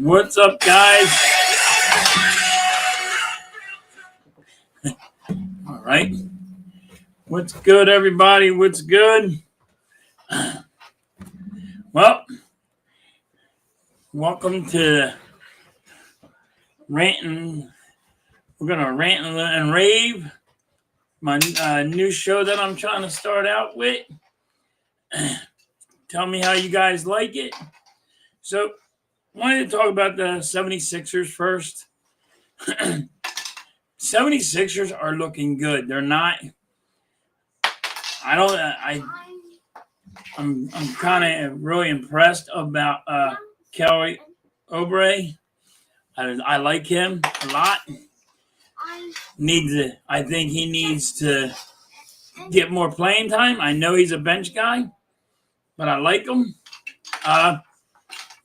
What's up, guys? All right. What's good, everybody? What's good? Well, welcome to We're going to rant and rave. My new show that I'm trying to start out with. Tell me how you guys like it. So, I wanted to talk about the 76ers first. 76ers are looking good. They're not. I'm kind of really impressed about Kelly Oubre. I like him a lot. I think he needs to get more playing time. I know he's a bench guy, but I like him.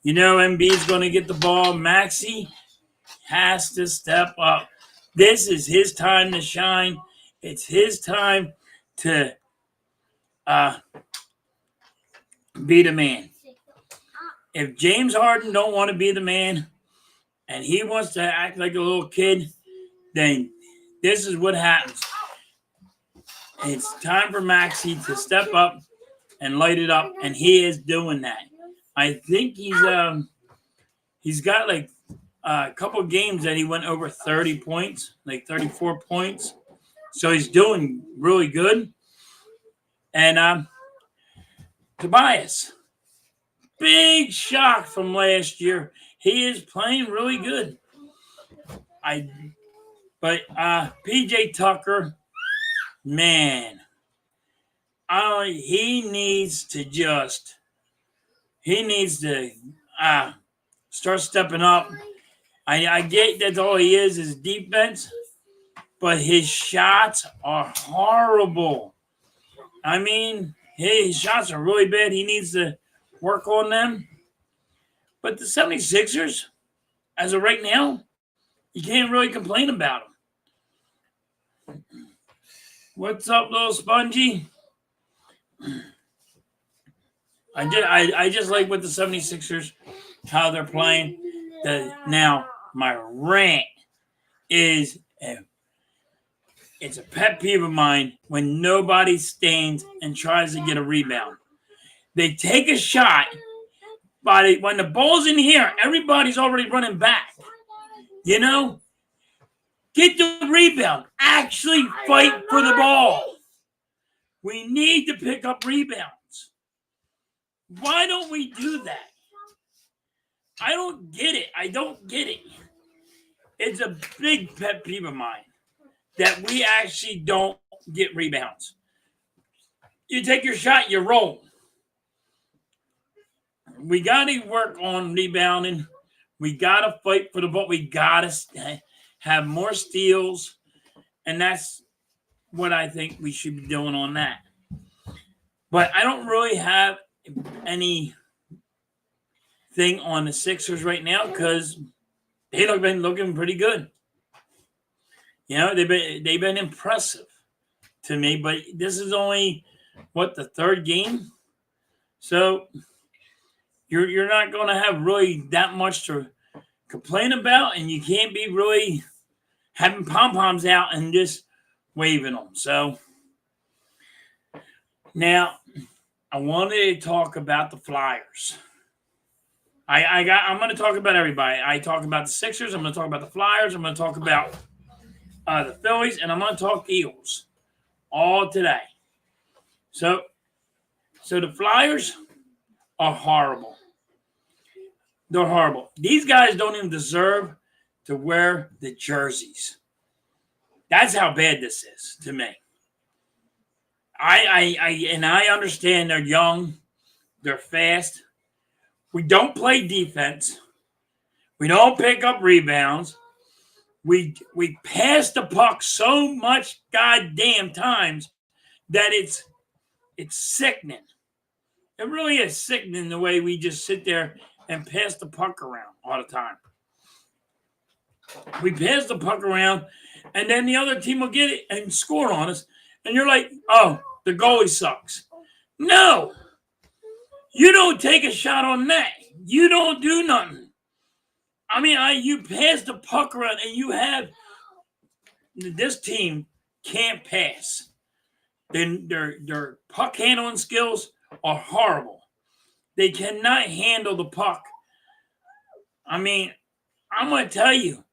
Embiid's going to get the ball. Maxey has to step up. This is his time to shine. It's his time to be the man. If James Harden don't want to be the man and he wants to act like a little kid, then this is what happens. It's time for Maxey to step up and light it up, and he is doing that. I think he's got like a couple games that he went over 30 points, like 34 points. So he's doing really good. And Tobias, big shock from last year. He is playing really good. But PJ Tucker, man, he needs to start stepping up. I get that all he is defense, but his shots are horrible. I mean, his shots are really bad. He needs to work on them. But the 76ers, as of right now, you can't really complain about them. What's up, little Spongy? I just like what the 76ers, how they're playing. Now, my rant is it's a pet peeve of mine when nobody stands and tries to get a rebound. They take a shot, but when the ball's in here, everybody's already running back. Get the rebound. Actually fight for the ball. We need to pick up rebounds. Why don't we do that? I don't get it. It's a big pet peeve of mine that we actually don't get rebounds. You take your shot, you roll. We got to work on rebounding. We got to fight for the ball. We got to have more steals. And that's what I think we should be doing on that. But I don't really have anything on the Sixers right now because they've been looking pretty good. They've been impressive to me, but this is only the third game. So you're not going to have really that much to complain about, and you can't be really having pom-poms out and just waving them. So now I wanted to talk about the Flyers. I'm going to talk about everybody. I talk about the Sixers. I'm going to talk about the Flyers. I'm going to talk about the Phillies, and I'm going to talk Eagles all today. So the Flyers are horrible. They're horrible. These guys don't even deserve to wear the jerseys. That's how bad this is to me. I understand they're young, they're fast. We don't play defense. We don't pick up rebounds. We pass the puck so much goddamn times that it's sickening. It really is sickening the way we just sit there and pass the puck around all the time. We pass the puck around, and then the other team will get it and score on us. And you're like, oh, the goalie sucks. No. You don't take a shot on that. You don't do nothing. I mean, you pass the puck around and you have this team can't pass. Then their puck handling skills are horrible. They cannot handle the puck. I mean, I'm going to tell you,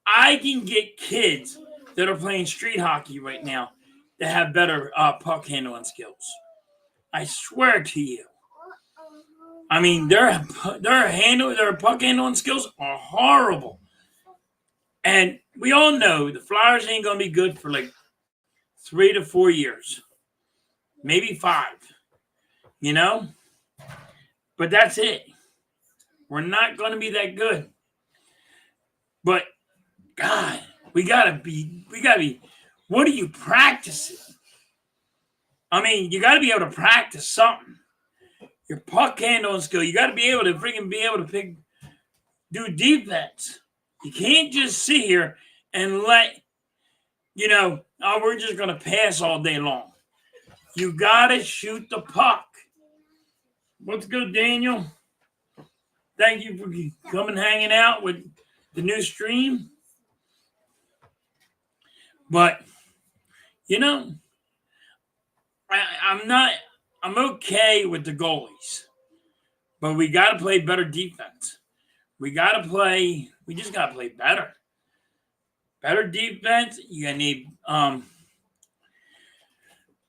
I can get kids that are playing street hockey right now that have better puck handling skills. I swear to you. I mean, their puck handling skills are horrible. And we all know the Flyers ain't going to be good for like 3 to 4 years. Maybe 5. You know? But that's it. We're not going to be that good. But, God, we gotta be, what are you practicing? I mean, you got to be able to practice something. Your puck handling skill, you got to be able to do defense. You can't just sit here and let, we're just going to pass all day long. You got to shoot the puck. What's good, Daniel? Thank you for coming hanging out with the new stream. But, I'm okay with the goalies. But we got to play better defense. We just got to play better. Better defense. You got to need,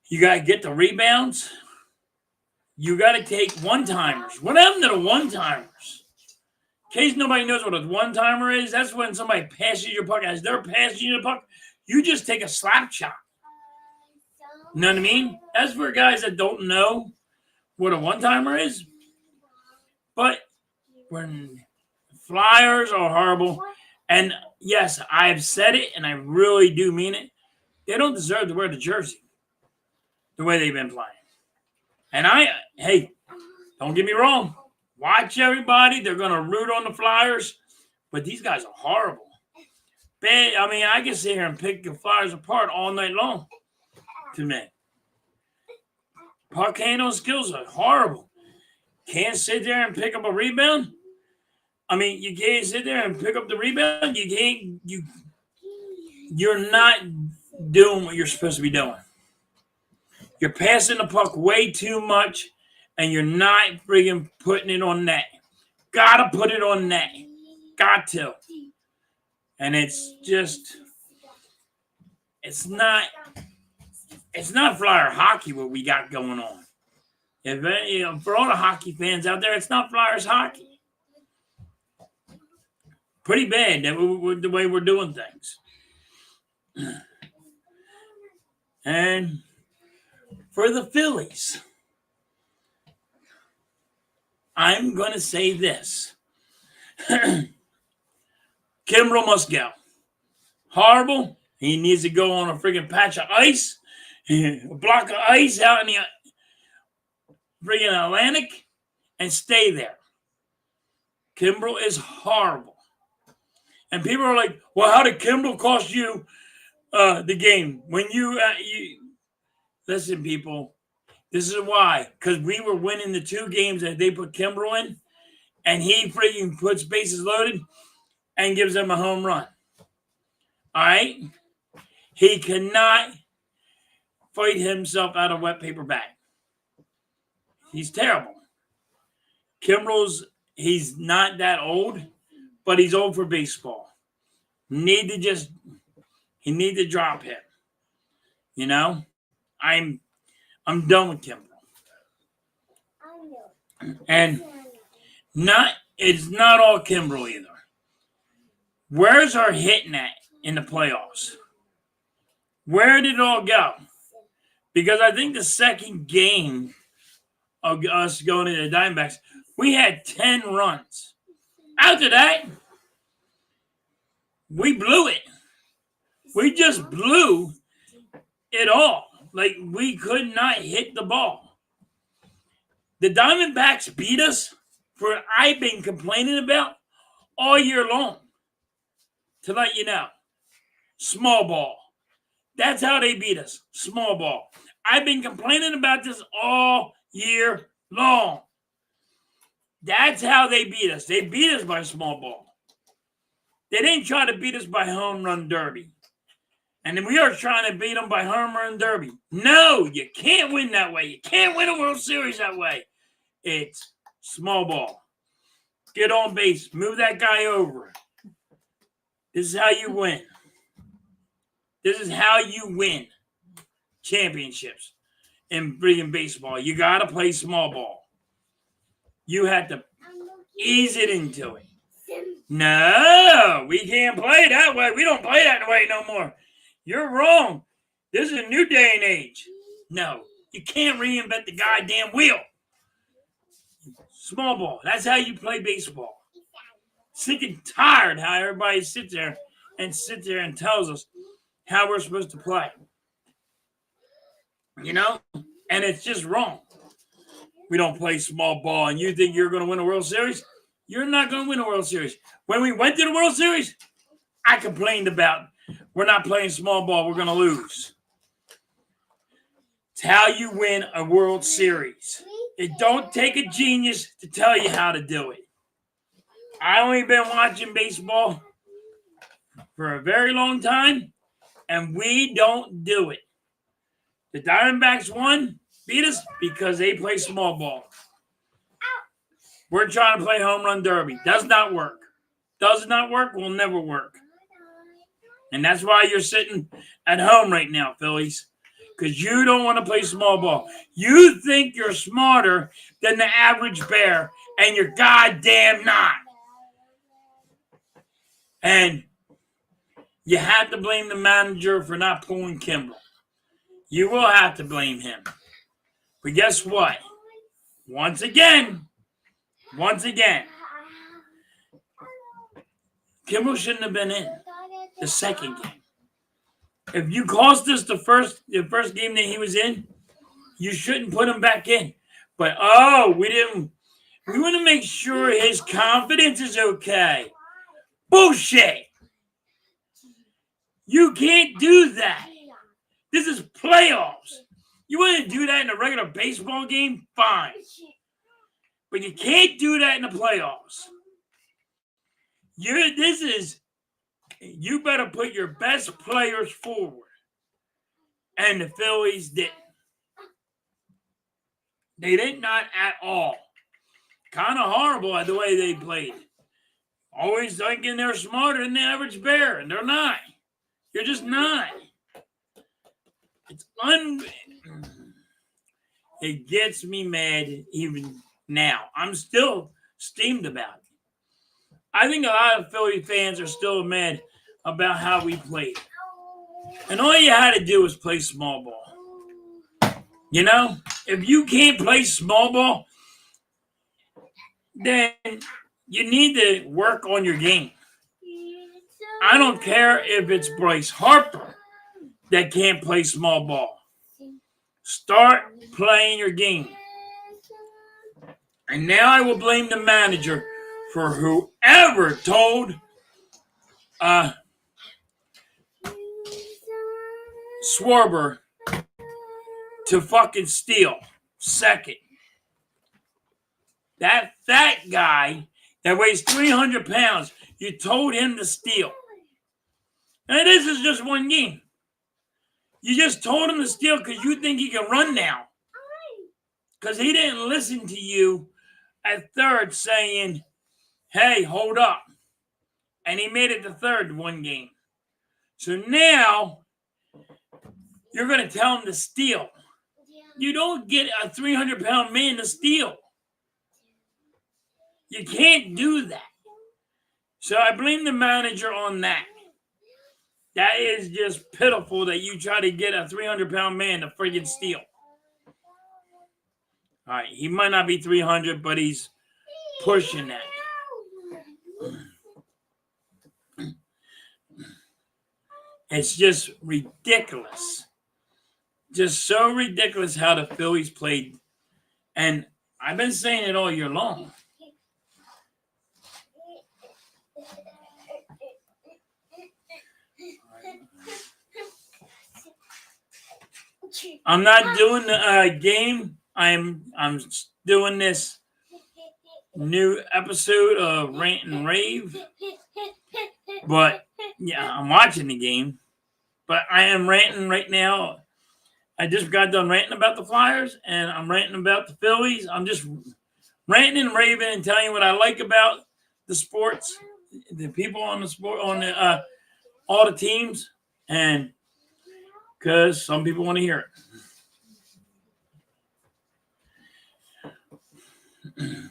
you got to get the rebounds. You got to take one-timers. What happened to the one-timers? In case nobody knows what a one-timer is, that's when somebody passes your puck. As they're passing you the puck, you just take a slap shot. You know what I mean? That's for guys that don't know what a one-timer is. But when Flyers are horrible, and yes, I've said it, and I really do mean it, they don't deserve to wear the jersey the way they've been playing. And hey, don't get me wrong. Watch everybody. They're going to root on the Flyers, but these guys are horrible. Bad. I mean, I can sit here and pick the Flyers apart all night long to me. Puck handling skills are horrible. Can't sit there and pick up a rebound. I mean, you can't sit there and pick up the rebound. You're not doing what you're supposed to be doing. You're passing the puck way too much, and you're not friggin' putting it on net. Gotta put it on net. Got to. And it's not Flyer hockey what we got going on. For all the hockey fans out there, it's not Flyers hockey. Pretty bad the way we're doing things. And for the Phillies, I'm going to say this. Kimbrel must go. Horrible. He needs to go on a friggin' patch of ice, a block of ice out in the friggin' Atlantic, and stay there. Kimbrel is horrible. And people are like, well, how did Kimbrel cost you the game? When you listen, people, this is why. Because we were winning the 2 games that they put Kimbrel in, and he freaking puts bases loaded and gives them a home run. All right? He cannot fight himself out of wet paper bag. He's terrible. He's not that old, but he's old for baseball. He need to drop him. I'm done with Kimbrel. And it's not all Kimbrel either. Where's our hitting at in the playoffs? Where did it all go? Because I think the second game of us going to the Diamondbacks, we had 10 runs. After that, we blew it. We just blew it all. Like, we could not hit the ball. The Diamondbacks beat us for what I've been complaining about all year long. To let you know. Small ball. That's how they beat us. Small ball. I've been complaining about this all year long. That's how they beat us. They beat us by small ball. They didn't try to beat us by home run derby. And then we are trying to beat them by home run derby. No, you can't win that way. You can't win a World Series that way. It's small ball. Get on base. Move that guy over. This is how you win. This is how you win championships in freaking baseball. You got to play small ball. You have to ease it into it. No, we can't play that way. We don't play that way no more. You're wrong. This is a new day and age. No, you can't reinvent the goddamn wheel. Small ball. That's how you play baseball. Sick and tired how everybody sits there and tells us how we're supposed to play. You know? And it's just wrong. We don't play small ball and you think you're going to win a World Series? You're not going to win a World Series. When we went to the World Series, I complained about we're not playing small ball. We're going to lose. It's how you win a World Series. It don't take a genius to tell you how to do it. I only been watching baseball for a very long time, and we don't do it. The Diamondbacks beat us because they play small ball. We're trying to play home run derby. Does not work. Does not work, will never work. And that's why you're sitting at home right now, Phillies. Because you don't want to play small ball. You think you're smarter than the average bear, and you're goddamn not. And you have to blame the manager for not pulling Kimbrel. You will have to blame him. But guess what? Once again, Kimbrel shouldn't have been in the second game. If you cost us the first game that he was in, you shouldn't put him back in. But we didn't. We want to make sure his confidence is okay. Bullshit. You can't do that. This is playoffs. You want to do that in a regular baseball game? Fine. But you can't do that in the playoffs. You better put your best players forward. And the Phillies didn't. They did not at all. Kind of horrible at the way they played. Always thinking they're smarter than the average bear, and they're not. You're just not. It gets me mad even now. I'm still steamed about it. I think a lot of Philly fans are still mad about how we played. And all you had to do was play small ball. You know, if you can't play small ball, then you need to work on your game. I don't care if it's Bryce Harper that can't play small ball. Start playing your game. And now I will blame the manager for whoever told Schwarber to fucking steal second. That fat guy that weighs 300 pounds, you told him to steal. Now, this is just one game. You just told him to steal because you think he can run now. Because he didn't listen to you at third saying, hey, hold up. And he made it to third one game. So now you're going to tell him to steal. You don't get a 300-pound man to steal. You can't do that. So I blame the manager on that. That is just pitiful that you try to get a 300-pound man to friggin' steal. All right, he might not be 300, but he's pushing that. It's just ridiculous. Just so ridiculous how the Phillies played. And I've been saying it all year long. I'm not doing the game. I'm doing this new episode of Rant and Rave. But yeah, I'm watching the game. But I am ranting right now. I just got done ranting about the Flyers, and I'm ranting about the Phillies. I'm just ranting and raving and telling you what I like about the sports, the people on the sport, on the all the teams, and because some people want to hear it.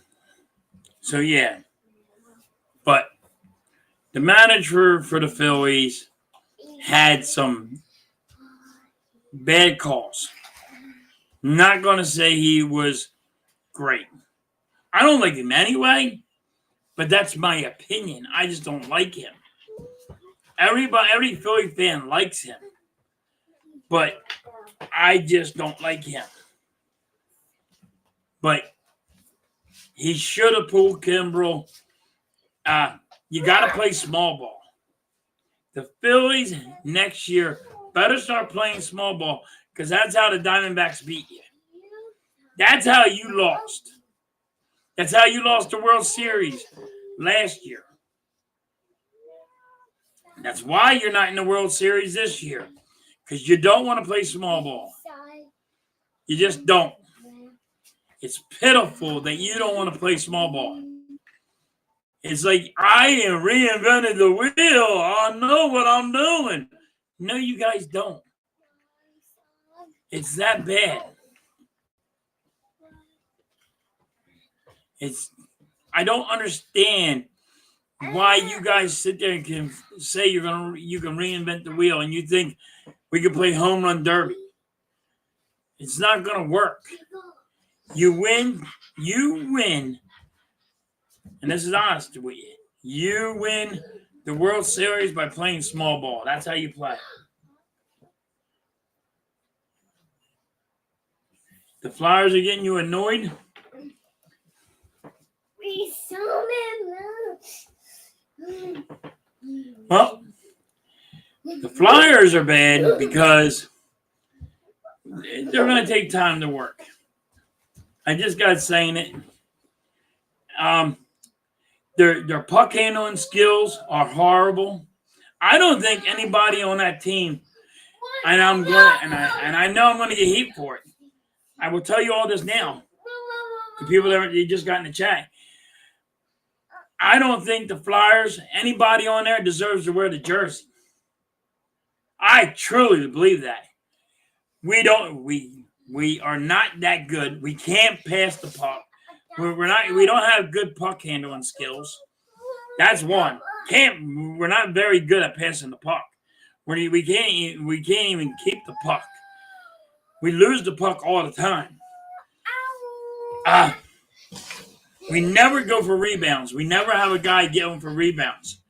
So yeah, but the manager for the Phillies had some bad calls. I'm not going to say he was great. I don't like him anyway, but that's my opinion. I just don't like him. Every Philly fan likes him, but I just don't like him. But he should have pulled Kimbrel. You got to play small ball. The Phillies next year better start playing small ball because that's how the Diamondbacks beat you. That's how you lost. That's how you lost the World Series last year. That's why you're not in the World Series this year because you don't want to play small ball. You just don't. It's pitiful that you don't want to play small ball. It's like, I reinvented the wheel. I know what I'm doing. No, you guys don't. It's that bad. I don't understand why you guys sit there and can say you can reinvent the wheel and you think we can play home run derby. It's not going to work. You win, and this is honest with you. You win the World Series by playing small ball. That's how you play. The Flyers are getting you annoyed. Well, the Flyers are bad because they're going to take time to work. I just got saying it. Their puck handling skills are horrible. I don't think anybody on that team, and I know I'm going to get heat for it. I will tell you all this now. The people that you just got in the chat. I don't think the Flyers, anybody on there deserves to wear the jersey. I truly believe that. We are not that good. We can't pass the puck. We don't have good puck handling skills. That's one. We're not very good at passing the puck. We can't even keep the puck. We lose the puck all the time. We never go for rebounds. We never have a guy going for rebounds.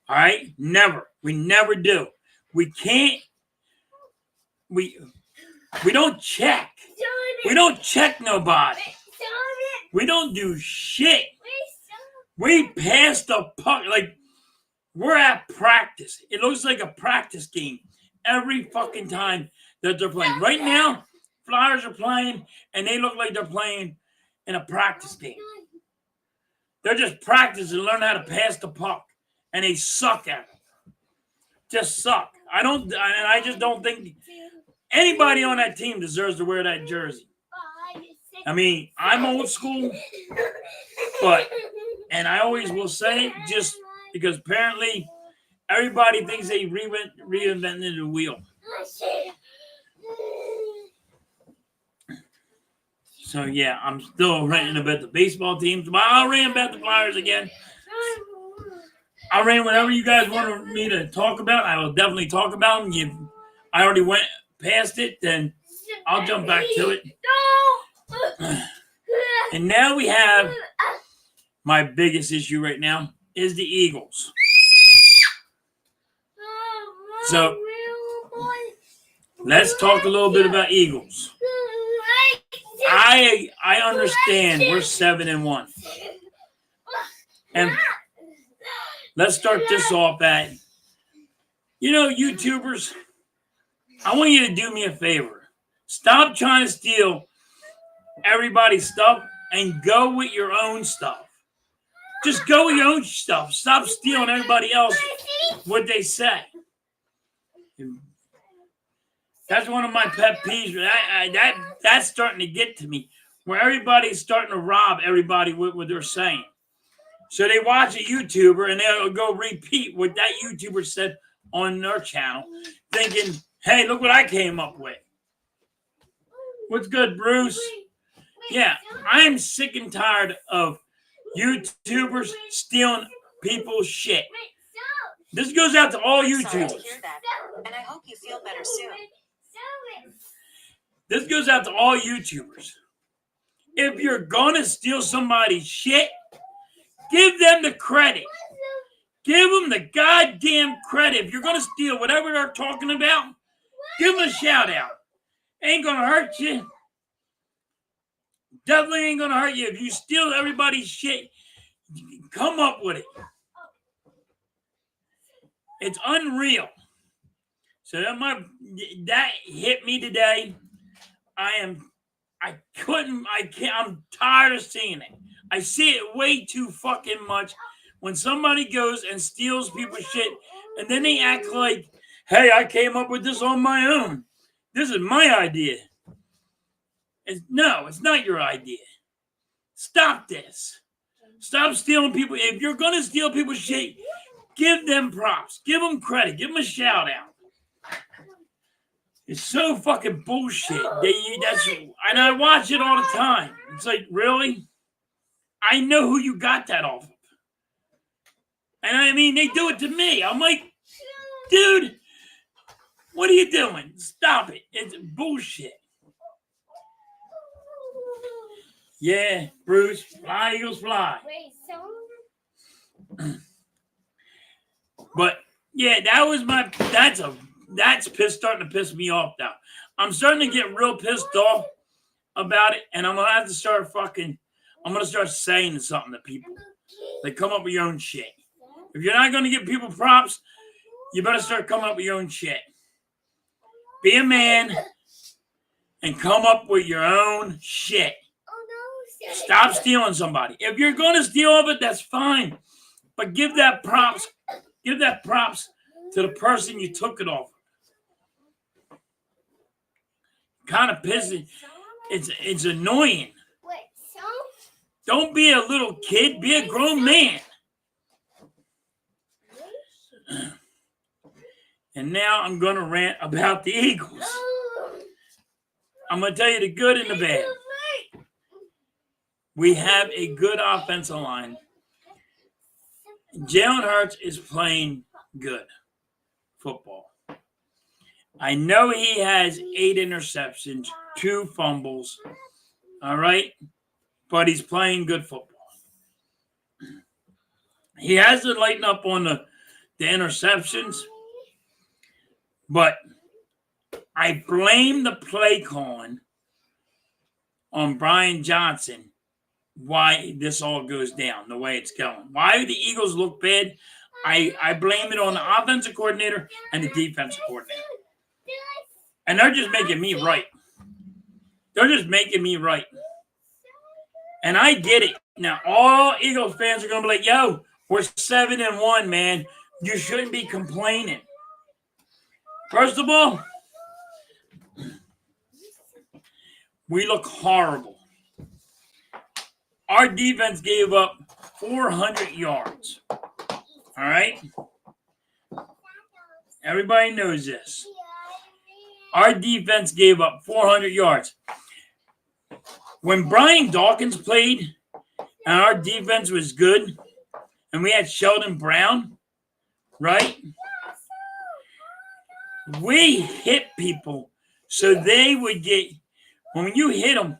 All right? Never. We never do. We can't. We don't check. We don't check nobody. We don't do shit. We pass the puck like we're at practice. It looks like a practice game every fucking time that they're playing. Right now, Flyers are playing, and they look like they're playing in a practice game. They're just practicing to learn how to pass the puck, and they suck at it. Just suck. I just don't think anybody on that team deserves to wear that jersey. I mean, I'm old school, and I always will say it just because apparently everybody thinks they reinvented the wheel. So, yeah, I'm still ranting about the baseball teams, but I'll rant about the Flyers again. I'll rant whatever you guys want me to talk about. I will definitely talk about them. If I already went past it, then I'll jump back to it. And now we have my biggest issue right now is the Eagles. So, let's talk a little bit about Eagles. I understand we're 7-1. And let's start this off at, YouTubers, I want you to do me a favor. Stop trying to steal everybody's stuff and go with your own stuff. Just go with your own stuff. Stop stealing everybody else what they say. That's one of my pet peeves. That's starting to get to me, where everybody's starting to rob everybody with what they're saying. So they watch a YouTuber and they'll go repeat what that YouTuber said on their channel, thinking, hey, look what I came up with. What's good, Bruce? Yeah, I'm sick and tired of YouTubers stealing people's shit. This goes out to all YouTubers. Sorry to hear that, and I hope you feel better soon. This goes out to all YouTubers. If you're gonna steal somebody's shit, give them the credit. Give them the goddamn credit. If you're gonna steal whatever they're talking about, give them a shout out. Ain't gonna hurt you. Definitely ain't gonna hurt you. If you steal everybody's shit, come up with it. It's unreal. So that hit me today. I'm tired of seeing it. I see it way too fucking much when somebody goes and steals people's shit and then they act like, hey, I came up with this on my own. This is my idea. No, it's not your idea. Stop this. Stop stealing people. If you're going to steal people's shit, give them props. Give them credit. Give them a shout out. It's so fucking bullshit. And I watch it all the time. It's like, really? I know who you got that off of. And I mean, they do it to me. I'm like, dude, what are you doing? Stop it. It's bullshit. Yeah, Bruce, fly, Eagles, fly. But yeah, that's starting to piss me off now. I'm starting to get real pissed off about it, and I'm gonna have to start saying something to people. Like, come up with your own shit. If you're not gonna give people props, you better start coming up with your own shit. Be a man and come up with your own shit. Stop stealing somebody. If you're going to steal of it, that's fine. But give that props to the person you took it off. Kind of pissing. It's annoying. Don't be a little kid. Be a grown man. And now I'm going to rant about the Eagles. I'm going to tell you the good and the bad. We have a good offensive line. Jalen Hurts is playing good football. I know he has 8 interceptions, 2 fumbles. All right? But he's playing good football. He has to lighten up on the interceptions. But I blame the play calling on Brian Johnson why this all goes down the way it's going. Why the Eagles look bad, I blame it on the offensive coordinator and the defensive coordinator. And they're just making me right. And I get it. Now, all Eagles fans are going to be like, yo, we're 7-1, man. You shouldn't be complaining. First of all, we look horrible. Our defense gave up 400 yards. All right? Everybody knows this. Our defense gave up 400 yards. When Brian Dawkins played and our defense was good and we had Sheldon Brown, right? We hit people so they would get, when you hit them,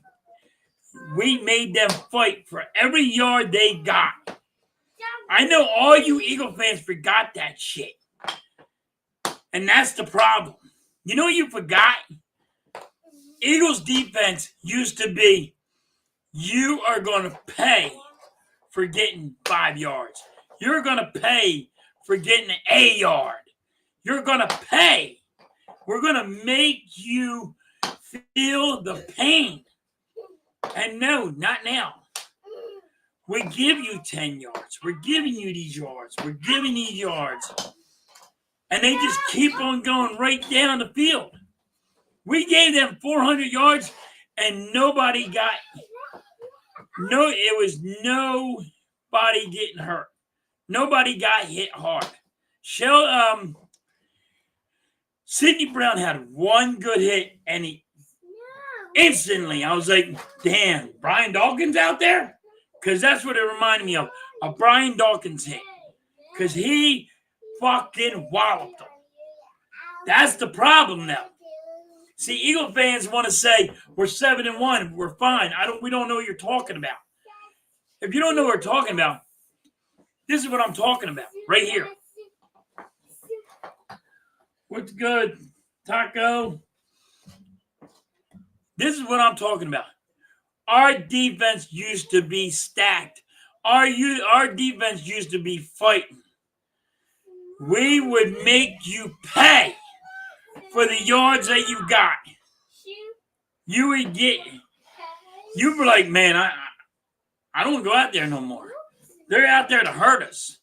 we made them fight for every yard they got. I know all you Eagle fans forgot that shit. And that's the problem. You know what you forgot? Eagles defense used to be, you are going to pay for getting 5 yards. You're going to pay for getting a yard. You're going to pay. We're going to make you feel the pain. And no, not now. We give you 10 yards. We're giving you these yards. We're giving these yards. And they just keep on going right down the field. We gave them 400 yards and nobody got, it was nobody getting hurt. Nobody got hit hard. Sidney Brown had one good hit and instantly I was like, damn, Brian Dawkins out there? Because that's what it reminded me of. A Brian Dawkins hit. Because he fucking walloped them. That's the problem now. See, Eagle fans want to say, we're 7-1, we're fine. We don't know what you're talking about. If you don't know what we're talking about, this is what I'm talking about, right here. What's good, Taco? This is what I'm talking about. Our defense used to be stacked. Our defense used to be fighting. We would make you pay for the yards that you got. You would get. You were like, man, I don't go out there no more. They're out there to hurt us.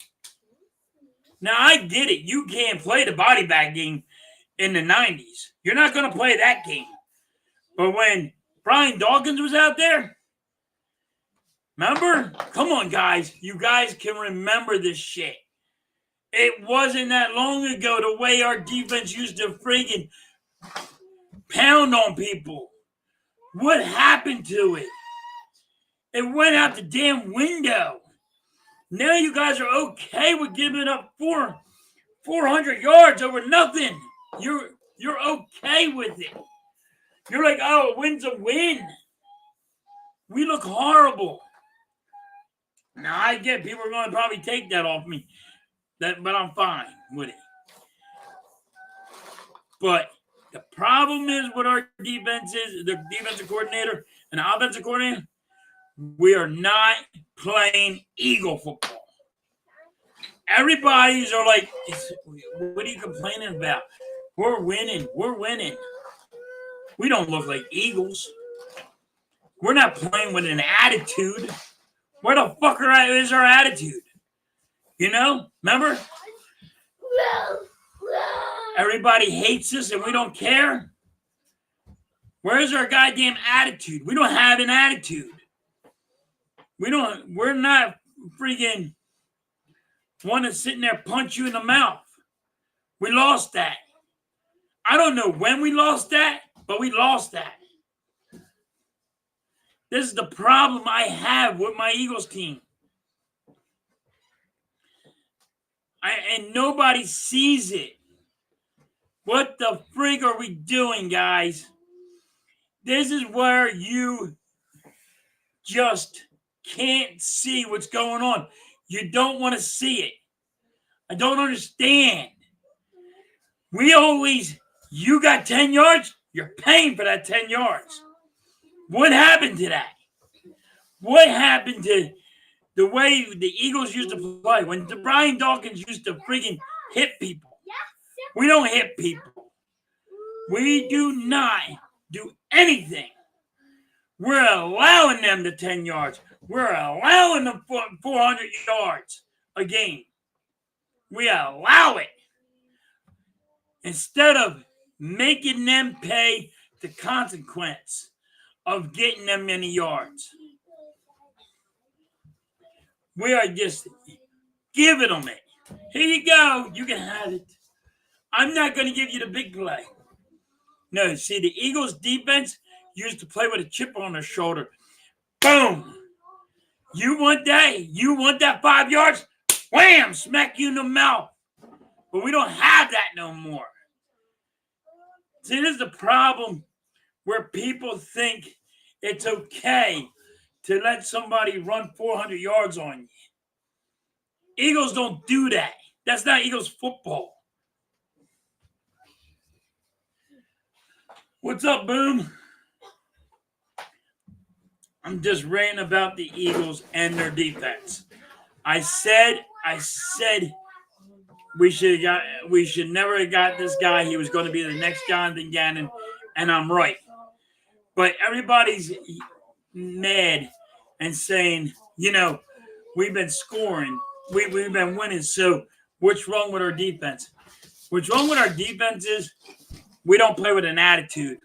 Now I get it. You can't play the body bag game in the 90s. You're not going to play that game. But when Brian Dawkins was out there, remember? Come on, guys. You guys can remember this shit. It wasn't that long ago the way our defense used to freaking pound on people. What happened to it? It went out the damn window. Now you guys are okay with giving up 400 yards over nothing. You're okay with it. You're like, oh, a win's a win. We look horrible. Now, I get people are going to probably take that off me, but I'm fine with it. But the problem is with our defense is, the defensive coordinator and the offensive coordinator, we are not playing Eagle football. Everybody's are like, what are you complaining about? We're winning. We're winning. We don't look like Eagles. We're not playing with an attitude. Where the fuck is our attitude? You know? Remember? Everybody hates us and we don't care. Where's our goddamn attitude? We don't have an attitude. We're not freaking want to sit in there punch you in the mouth. We lost that. I don't know when we lost that, but we lost that. This is the problem I have with my Eagles team. And nobody sees it. What the frig are we doing, guys? This is where you just can't see what's going on. You don't want to see it. I don't understand. You got 10 yards, you're paying for that 10 yards. What happened to that? What happened to the way the Eagles used to play? When Brian Dawkins used to freaking hit people. We don't hit people. We do not do anything. We're allowing them the 10 yards. We're allowing them 400 yards a game. We allow it. Instead of making them pay the consequence of getting them many yards. We are just giving them it. Here you go. You can have it. I'm not going to give you the big play. No, see, the Eagles' defense used to play with a chip on their shoulder. Boom. You want that? You want that 5 yards? Wham! Smack you in the mouth. But we don't have that no more. See, this is the problem where people think it's okay to let somebody run 400 yards on you. Eagles don't do that. That's not Eagles football. What's up, Boom? I'm just ranting about the Eagles and their defense. I said we should never have got this guy. He was going to be the next Jonathan Gannon, and I'm right. But everybody's mad and saying, we've been scoring. We've been winning. So what's wrong with our defense? What's wrong with our defense is we don't play with an attitude.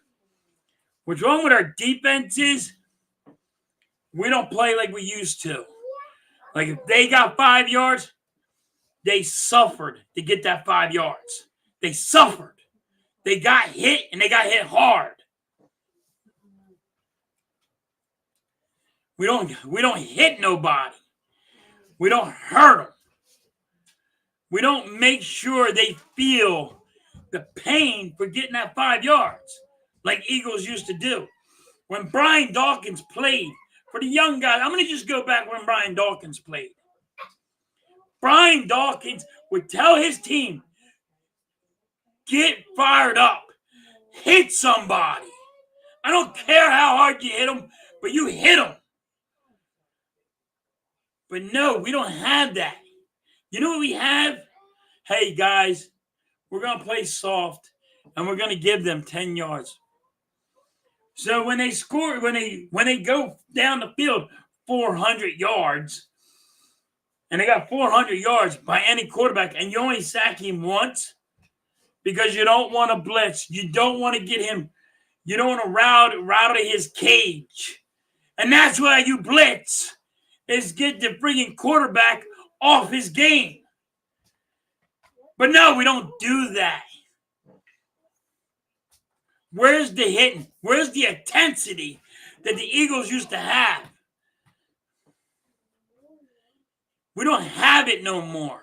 What's wrong with our defense is we don't play like we used to. Like if they got 5 yards, they suffered to get that 5 yards. They suffered. They got hit, and they got hit hard. We don't hit nobody. We don't hurt them. We don't make sure they feel the pain for getting that 5 yards like Eagles used to do. When Brian Dawkins played, for the young guys, I'm going to just go back when Brian Dawkins played. Brian Dawkins would tell his team, get fired up. Hit somebody. I don't care how hard you hit them, but you hit them. But no, we don't have that. You know what we have? Hey, guys, we're going to play soft, and we're going to give them 10 yards. So when they score, when they go down the field 400 yards, and they got 400 yards by any quarterback, and you only sack him once because you don't want to blitz. You don't want to get him. You don't want to rattle his cage. And that's why you blitz, is get the freaking quarterback off his game. But no, we don't do that. Where's the hitting? Where's the intensity that the Eagles used to have? We don't have it no more.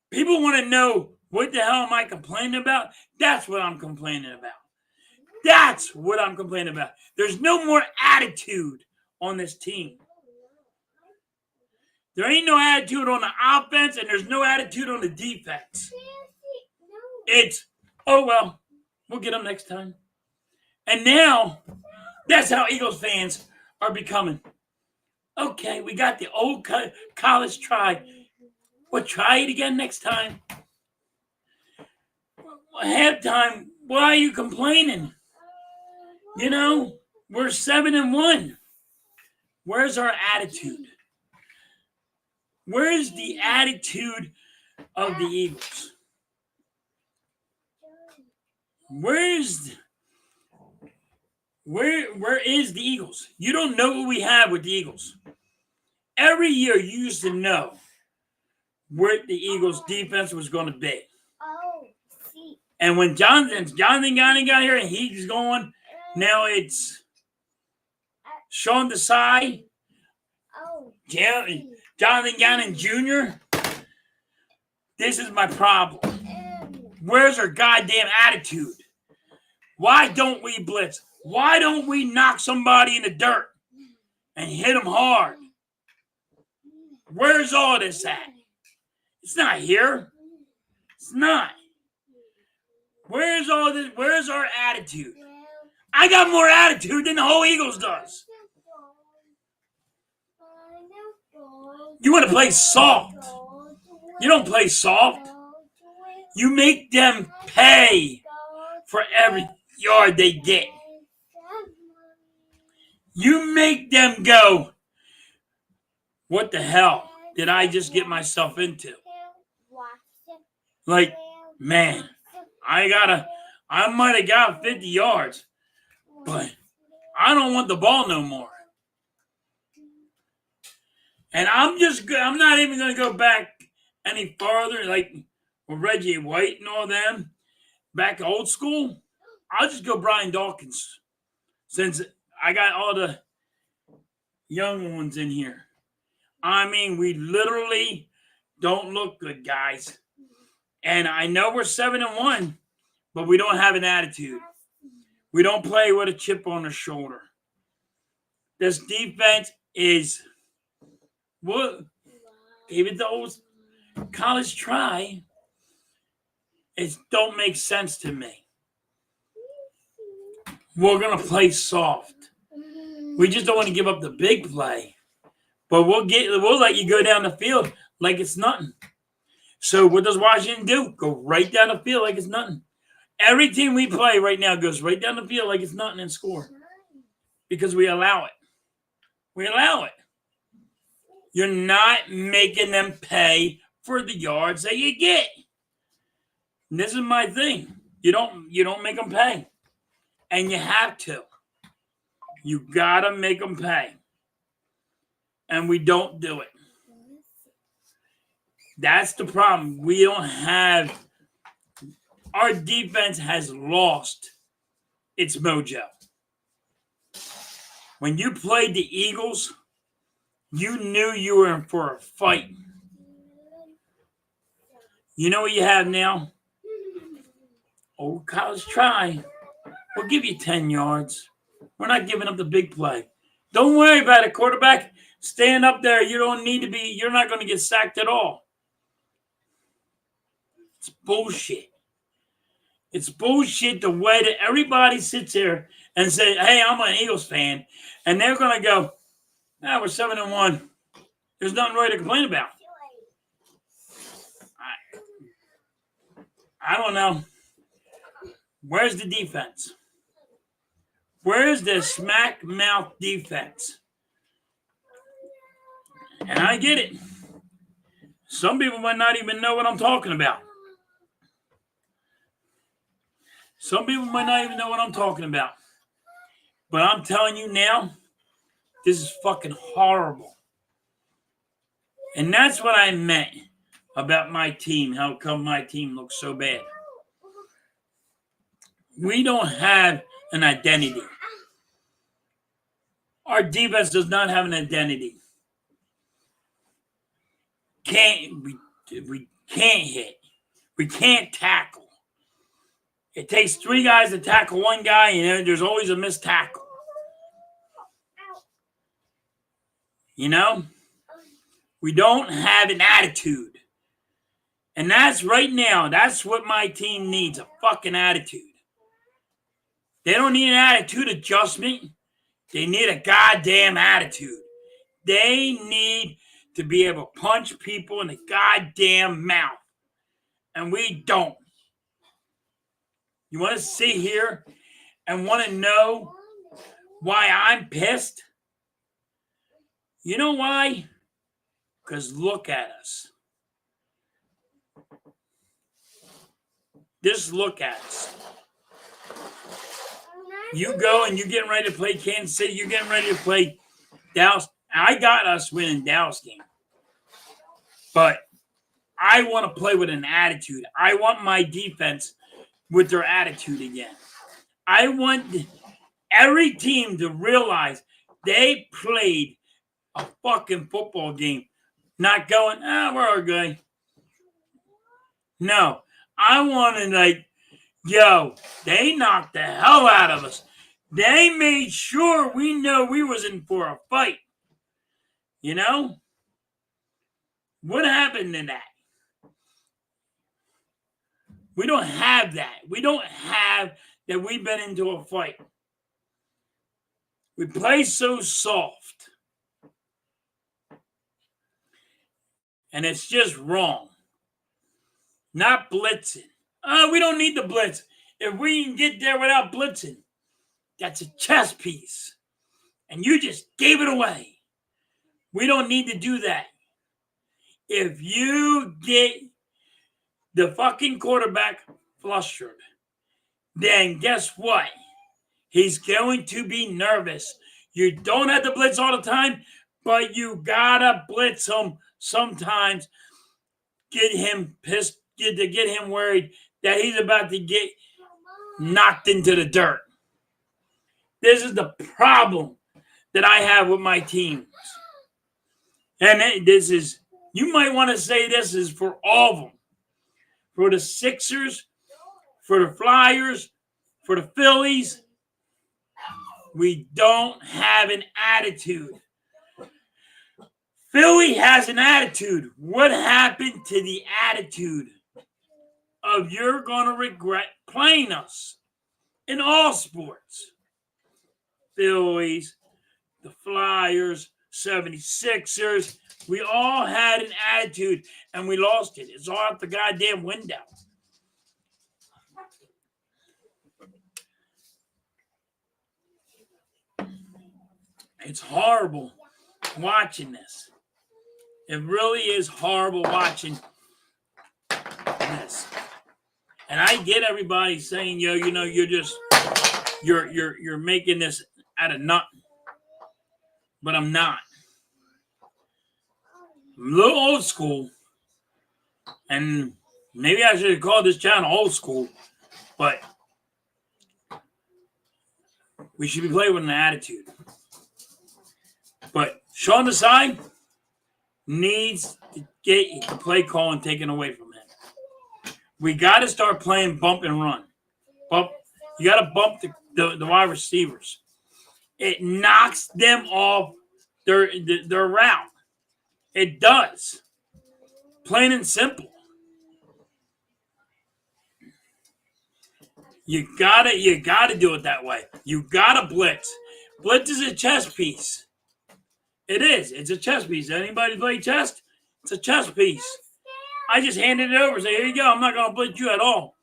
People want to know, what the hell am I complaining about? That's what I'm complaining about. That's what I'm complaining about. There's no more attitude on this team. There ain't no attitude on the offense, and there's no attitude on the defense. It's, oh, well, we'll get them next time. And now, that's how Eagles fans are becoming. Okay, we got the old college try. We'll try it again next time. Halftime, why are you complaining? You know, we're 7-1. Where's our attitude? Where's the attitude of the Eagles? Where is the Eagles? You don't know what we have with the Eagles. Every year you used to know where the Eagles defense was going to be. And when Jonathan got here and he's going, now it's Sean Desai, Jonathan Gannon Jr. This is my problem. Where's our goddamn attitude? Why don't we blitz? Why don't we knock somebody in the dirt and hit them hard? Where's all this at? It's not here. It's not. Where's all this? Where's our attitude? I got more attitude than the whole Eagles does. You want to play soft. You don't play soft. You make them pay for every yard they get. You make them go, what the hell did I just get myself into? Like, man, I might have got 50 yards, but I don't want the ball no more. And I'm not even going to go back any farther, like with Reggie White and all them, back to old school. I'll just go Brian Dawkins, since I got all the young ones in here. I mean, we literally don't look good, guys. And I know we're 7-1, but we don't have an attitude. We don't play with a chip on the shoulder. This defense is what gave it the old college try. It don't make sense to me. We're gonna play soft. We just don't want to give up the big play. But we'll let you go down the field like it's nothing. So what does Washington do? Go right down the field like it's nothing. Every team we play right now goes right down the field like it's nothing and score. Because we allow it. We allow it. You're not making them pay for the yards that you get. And this is my thing. You don't make them pay. And you have to. You gotta make them pay. And we don't do it. That's the problem. We don't have. Our defense has lost its mojo. When you played the Eagles, you knew you were in for a fight. You know what you have now? Oh, college try. We'll give you 10 yards. We're not giving up the big play. Don't worry about it, quarterback. Stand up there. You don't need to be. You're not going to get sacked at all. It's bullshit. It's bullshit the way that everybody sits here and says, hey, I'm an Eagles fan. And they're going to go, we're 7-1. There's nothing really to complain about. I don't know. Where's the defense? Where's the smack mouth defense? And I get it. Some people might not even know what I'm talking about. Some people might not even know what I'm talking about. But I'm telling you now, this is fucking horrible. And that's what I meant about my team, how come my team looks so bad. We don't have an identity. Our defense does not have an identity. We can't hit. We can't tackle. It takes 3 guys to tackle 1 guy, and there's always a missed tackle. You know? We don't have an attitude. And that's right now, that's what my team needs, a fucking attitude. They don't need an attitude adjustment. They need a goddamn attitude. They need to be able to punch people in the goddamn mouth. And we don't. You want to sit here and want to know why I'm pissed? You know why? Because look at us. Just look at us. You go and you're getting ready to play Kansas City. You're getting ready to play Dallas. I got us winning Dallas game. But I want to play with an attitude. I want my defense with their attitude again. I want every team to realize they played a fucking football game. Not going, we're okay. No. I want to they knocked the hell out of us. They made sure we know we was in for a fight. You know? What happened to that? We don't have that. We don't have that we've been into a fight. We play so soft. And it's just wrong. Not blitzing. We don't need the blitz. If we can get there without blitzing, that's a chess piece. And you just gave it away. We don't need to do that. If you get the fucking quarterback flustered, then guess what? He's going to be nervous. You don't have to blitz all the time, but you gotta blitz him sometimes. Get him pissed, get him worried that he's about to get knocked into the dirt. This is the problem that I have with my teams. And this is, you might want to say this is for all of them. For the Sixers, for the Flyers, for the Phillies, we don't have an attitude. Philly has an attitude. What happened to the attitude of you're going to regret playing us in all sports? Phillies, the Flyers, 76ers, we all had an attitude and we lost it. It's all out the goddamn window. It's horrible watching this. It really is horrible watching this. And I get everybody saying, yo, you know, you're making this out of nothing. But I'm not. I'm a little old school. And maybe I should have called this channel old school. But we should be playing with an attitude. But Sean Desai needs to get the play calling taken away from him. We got to start playing bump and run. Bump. You got to bump the wide receivers. It knocks them off their route. It does. Plain and simple. You gotta do it that way. You gotta blitz. Blitz is a chess piece. It is. It's a chess piece. Anybody play chess? It's a chess piece. I just handed it over and say, here you go. I'm not gonna blitz you at all.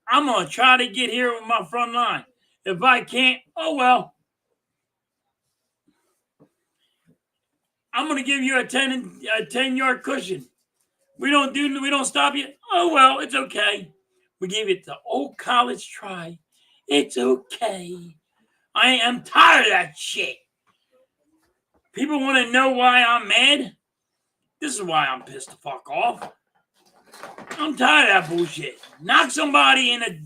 I'm gonna try to get here with my front line. If I can't, oh well. I'm gonna give you a 10-yard cushion. We don't stop you. Oh well, it's okay. We gave it the old college try. It's okay. I am tired of that shit. People want to know why I'm mad. This is why I'm pissed the fuck off. I'm tired of that bullshit. Knock somebody in a...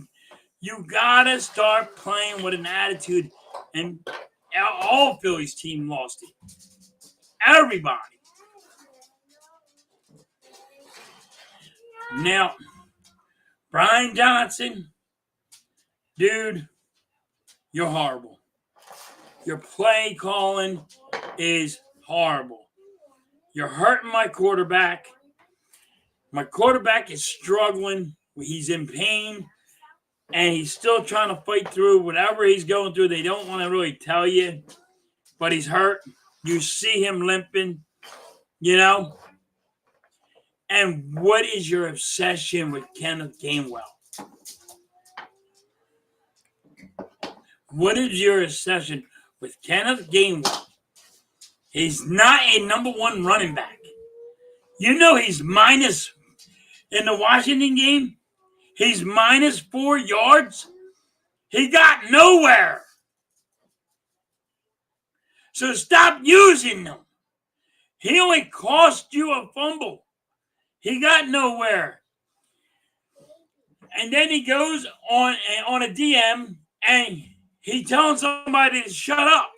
You gotta start playing with an attitude. And all Phillies team lost it. Everybody. Now, Brian Johnson, dude, you're horrible. Your play calling is horrible. You're hurting my quarterback. My quarterback is struggling. He's in pain. And he's still trying to fight through whatever he's going through. They don't want to really tell you. But he's hurt. You see him limping. You know? And what is your obsession with Kenneth Gainwell? What is your obsession with Kenneth Gainwell? He's not a number one running back. You know he's minus in the Washington game. He's minus 4 yards. He got nowhere. So stop using them. He only cost you a fumble. He got nowhere. And then he goes on a DM and he telling somebody to shut up.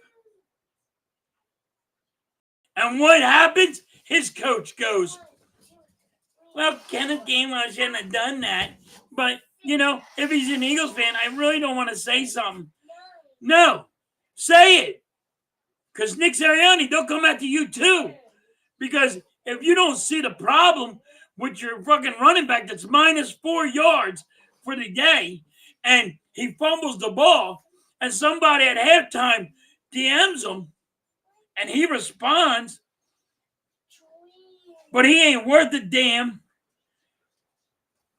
And what happens? His coach goes, well, Kenneth Gainwell shouldn't have done that. But, you know, if he's an Eagles fan, I really don't want to say something. No, say it. Because Nick Sirianni, they'll come after you too. Because if you don't see the problem with your fucking running back that's minus 4 yards for the day, and he fumbles the ball, and somebody at halftime DMs him, and he responds, but he ain't worth a damn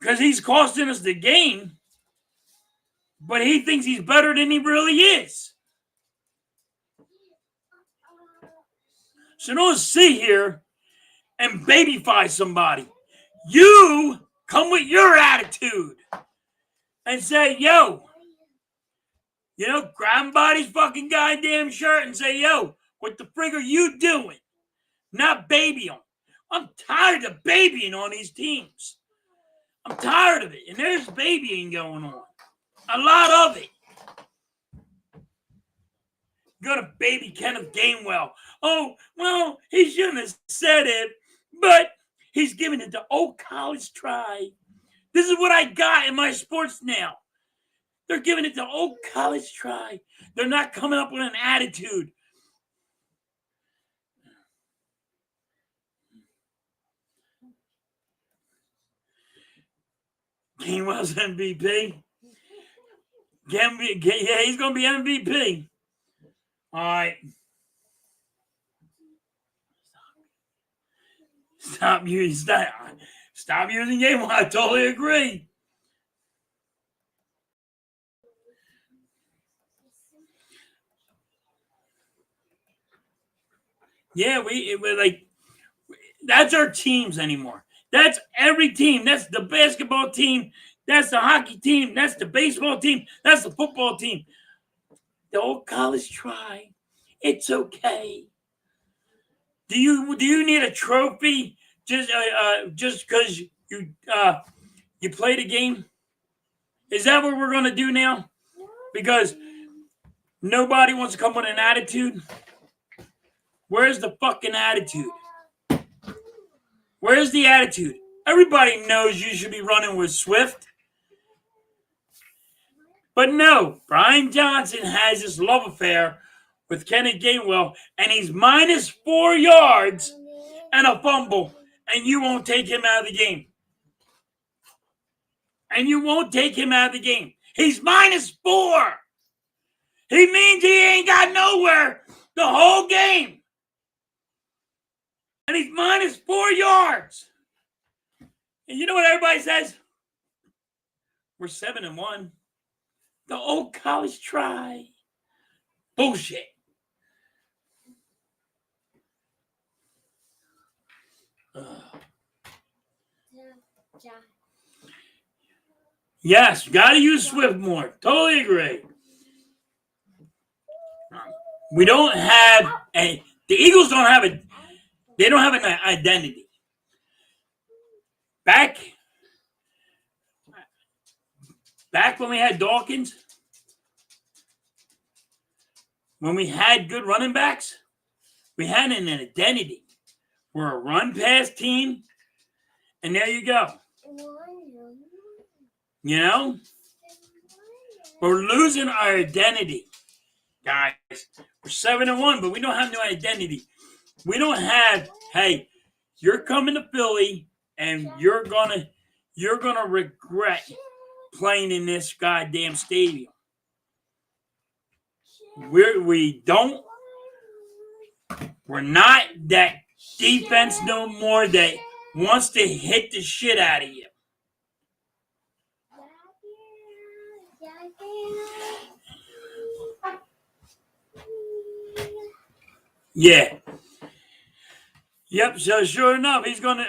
because he's costing us the game, but he thinks he's better than he really is. So don't sit here and babyfy somebody. You come with your attitude and say, yo, you know, grab him by his fucking goddamn shirt and say, yo, what the frig are you doing? Not baby him. I'm tired of babying on these teams. I'm tired of it. And there's babying going on. A lot of it. Gonna baby Kenneth Gainwell. Oh, well, he shouldn't have said it, but he's giving it the old college try. This is what I got in my sports now. They're giving it the old college try. They're not coming up with an attitude. Gainwell's MVP. Yeah, he's going to be MVP. All right. Stop using Gainwell. I totally agree. Yeah, we like That's our teams anymore. That's every team. That's the basketball team. That's the hockey team. That's the baseball team. That's the football team. The old college try. It's okay. Do you need a trophy just because you played a game? Is that what we're gonna do now? Because nobody wants to come with an attitude. Where's the fucking attitude? Where's the attitude? Everybody knows you should be running with Swift. But no, Brian Johnson has this love affair with Kenneth Gainwell, and he's minus 4 yards and a fumble, and you won't take him out of the game. And you won't take him out of the game. He's minus 4. He means he ain't got nowhere the whole game. And he's minus 4 yards. And you know what everybody says? We're 7-1. The old college try. Bullshit. Yes, got to use Swift more. Totally agree. We don't have the Eagles don't have they don't have an identity. Back when we had Dawkins, when we had good running backs, we had an identity. We're a run-pass team, and there you go. You know? We're losing our identity, guys. We're 7-1, but we don't have no identity. We don't have, hey, you're coming to Philly, and you're gonna regret playing in this goddamn stadium. We're not that defense no more that wants to hit the shit out of you. Yeah. Yep, so sure enough, he's gonna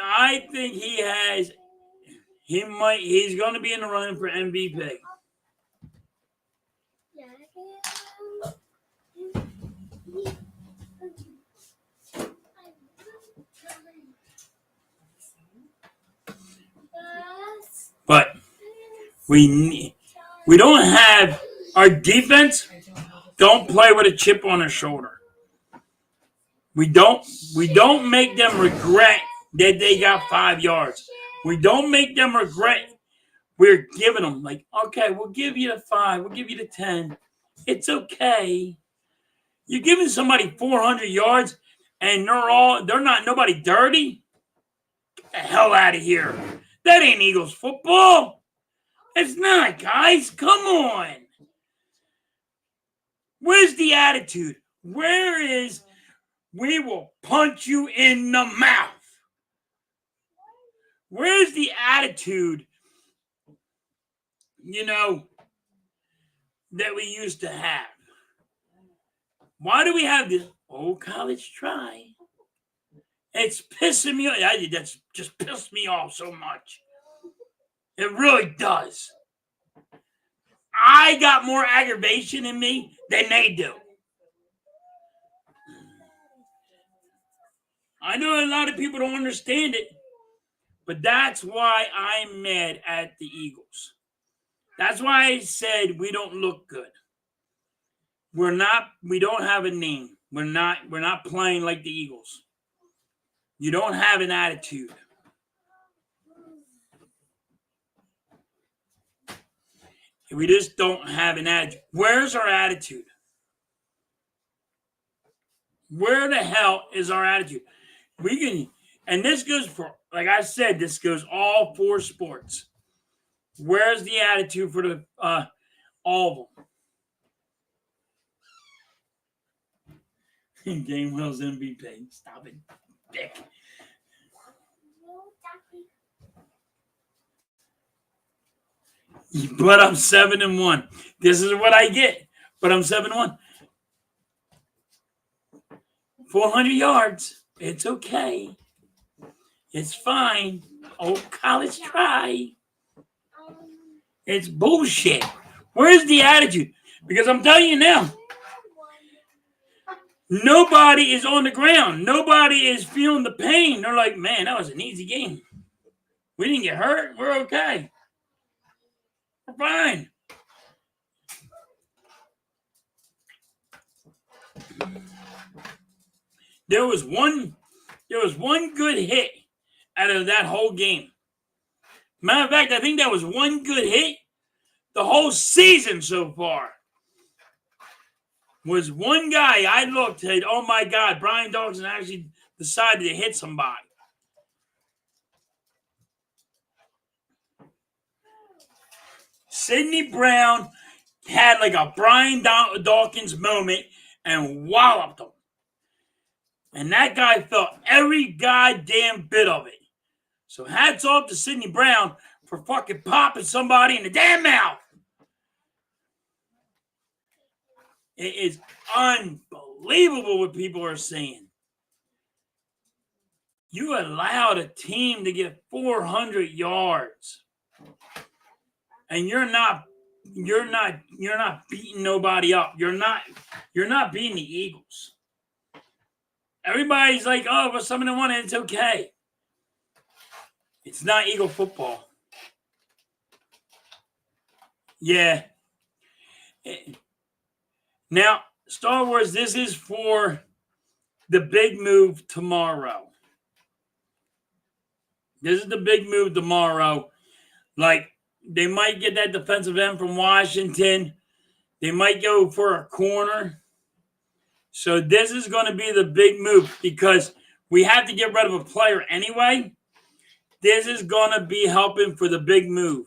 be in the running for MVP. But we don't have our defense don't play with a chip on their shoulder. We don't make them regret that they got 5 yards. We don't make them regret we're giving them like, okay, we'll give you the 5, we'll give you the 10. It's okay. You're giving somebody 400 yards and they're not nobody dirty. Get the hell out of here. That ain't Eagles football. It's not, guys. Come on. Where's the attitude? Where is we will punch you in the mouth? Where's the attitude, that we used to have? Why do we have this old college try? It's pissing me off. That's just pissed me off so much. It really does. I got more aggravation in me than they do. I know a lot of people don't understand it, but that's why I'm mad at the Eagles. That's why I said we don't look good. We don't have a name. We're not playing like the Eagles. You don't have an attitude. We just don't have an attitude. Where's our attitude? Where the hell is our attitude? And this goes for, like I said, this goes all 4 sports. Where's the attitude for the all of them? Gainwell's MVP. Stop it, dick. But I'm 7-1. This is what I get. But I'm 7-1. 400 yards. It's okay. It's fine. Oh, college try. It's bullshit. Where's the attitude? Because I'm telling you now, nobody is on the ground. Nobody is feeling the pain. They're like, man, that was an easy game. We didn't get hurt. We're okay. We're fine. There was one good hit out of that whole game. Matter of fact, I think that was one good hit the whole season so far. Was one guy I looked at, oh my God, Brian Dawson actually decided to hit somebody. Sidney Brown had like a Brian Dawkins moment and walloped him. And that guy felt every goddamn bit of it. So hats off to Sidney Brown for fucking popping somebody in the damn mouth. It is unbelievable what people are saying. You allowed a team to get 400 yards. And you're not beating nobody up. You're not beating the Eagles. Everybody's like, oh, but 7-1, and it's okay. It's not Eagle football. Yeah. Now, Star Wars, this is for the big move tomorrow. This is the big move tomorrow. Like, they might get that defensive end from Washington. They might go for a corner. So this is going to be the big move because we have to get rid of a player anyway. This is going to be helping for the big move.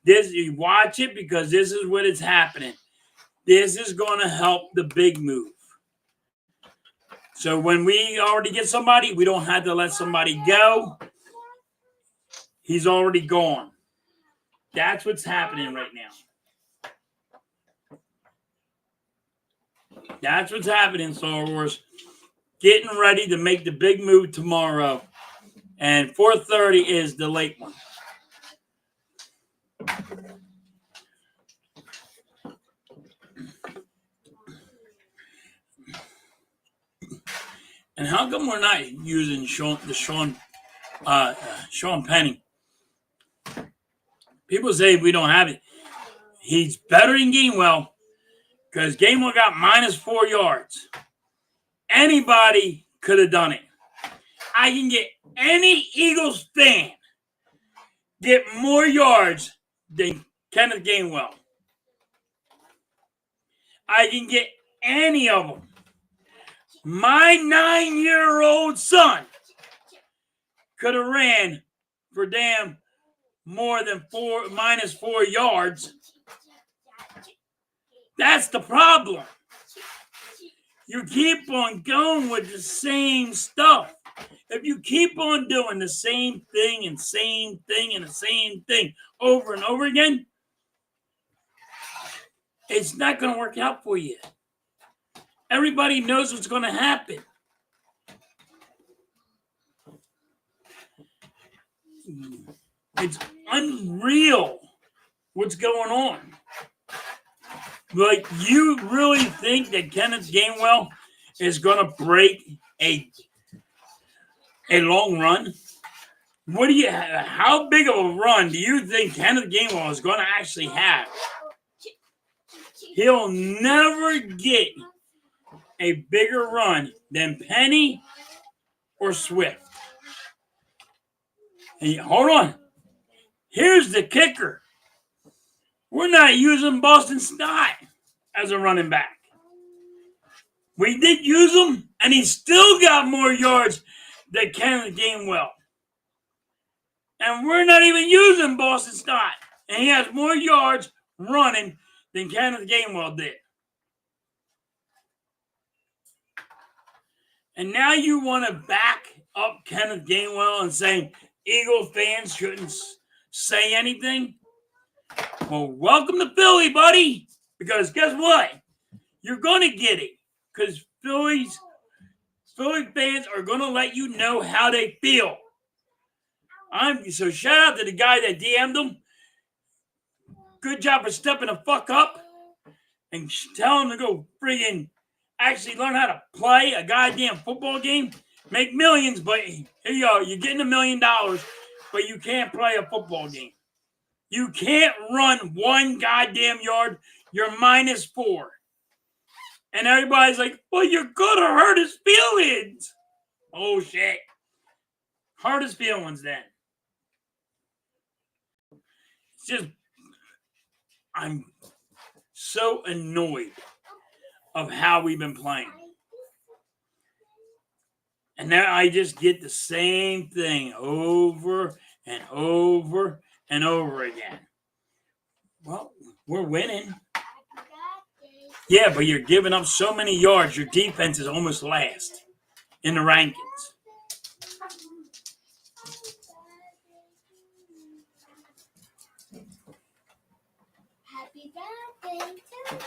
You watch it because this is what is happening. This is going to help the big move. So when we already get somebody, we don't have to let somebody go. He's already gone. That's what's happening right now. That's what's happening, Star Wars. Getting ready to make the big move tomorrow. And 4:30 is the late one. And how come we're not using Sean Penny? People say we don't have it. He's better than Gainwell because Gainwell got -4 yards. Anybody could have done it. I can get any Eagles fan get more yards than Kenneth Gainwell. I can get any of them. My 9-year-old son could have ran for damn more than -4 yards. That's the problem. You keep on going with the same stuff. If you keep on doing the same thing and same thing and the same thing over and over again, it's not going to work out for you. Everybody knows what's going to happen. It's unreal what's going on. Like, you really think that Kenneth Gainwell is going to break a long run? How big of a run do you think Kenneth Gainwell is going to actually have? He'll never get a bigger run than Penny or Swift. And hold on. Here's the kicker. We're not using Boston Scott as a running back. We did use him, and he still got more yards than Kenneth Gainwell. And we're not even using Boston Scott, and he has more yards running than Kenneth Gainwell did. And now you want to back up Kenneth Gainwell and saying Eagle fans shouldn't say anything? Well, welcome to Philly, buddy. Because guess what? You're going to get it. Because Philly fans are going to let you know how they feel. So shout out to the guy that DM'd him. Good job for stepping the fuck up and tell him to go friggin' actually learn how to play a goddamn football game. Make millions, but here you go. You're getting $1 million, but you can't play a football game. You can't run one goddamn yard. You're -4. And everybody's like, well, you're going to hurt his feelings. Oh, shit. Hurt his feelings then. It's just, I'm so annoyed of how we've been playing. And now I just get the same thing over and over and over again. Well, we're winning. Yeah, but you're giving up so many yards. Your defense is almost last in the rankings. Happy birthday to you.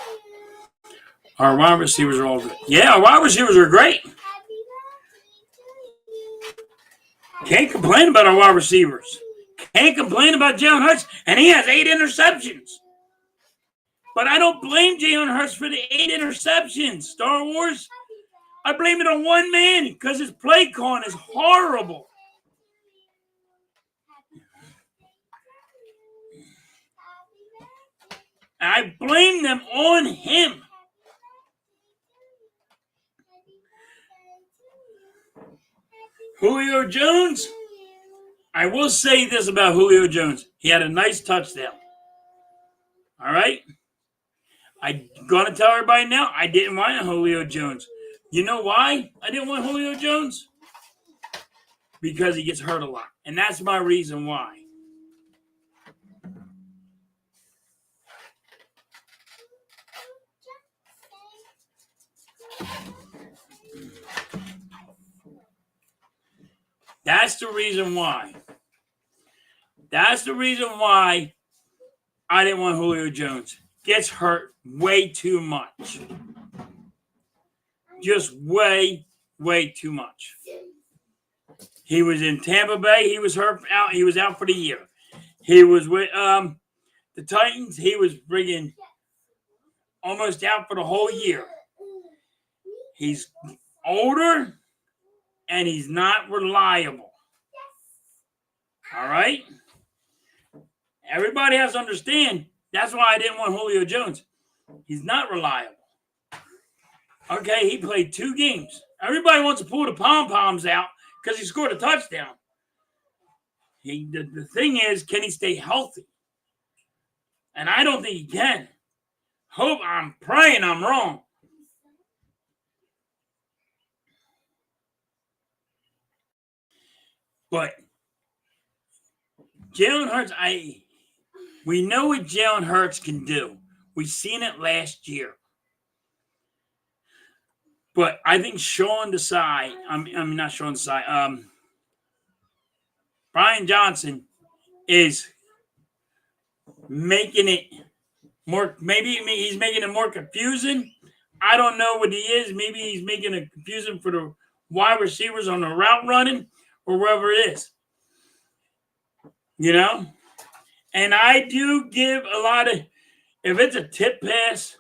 Our wide receivers are all good. Yeah, our wide receivers are great. Happy birthday to you. Can't complain about our wide receivers. Can't complain about Jalen Hurts, and he has 8 interceptions. But I don't blame Jalen Hurts for the 8 interceptions, Star Wars. I blame it on one man because his play calling is horrible. I blame them on him. Julio Jones, I will say this about Julio Jones. He had a nice touchdown. All right? I'm going to tell everybody now, I didn't want Julio Jones. You know why I didn't want Julio Jones? Because he gets hurt a lot. And that's my reason why. That's the reason why. That's the reason why I didn't want Julio Jones. Gets hurt way too much. Just way too much. He was in Tampa Bay. He was hurt out. He was out for the year. He was with the Titans. He was friggin' almost out for the whole year. He's older. And he's not reliable. All right? Everybody has to understand. That's why I didn't want Julio Jones. He's not reliable. Okay, he played 2 games. Everybody wants to pull the pom-poms out because he scored a touchdown. The thing is, can he stay healthy? And I don't think he can. I'm praying I'm wrong. But Jalen Hurts, we know what Jalen Hurts can do. We've seen it last year. But I think Brian Johnson is making it more, maybe he's making it more confusing. I don't know what he is. Maybe he's making it confusing for the wide receivers on the route running. Or wherever it is. You know? And I do give a lot of, if it's a tip pass,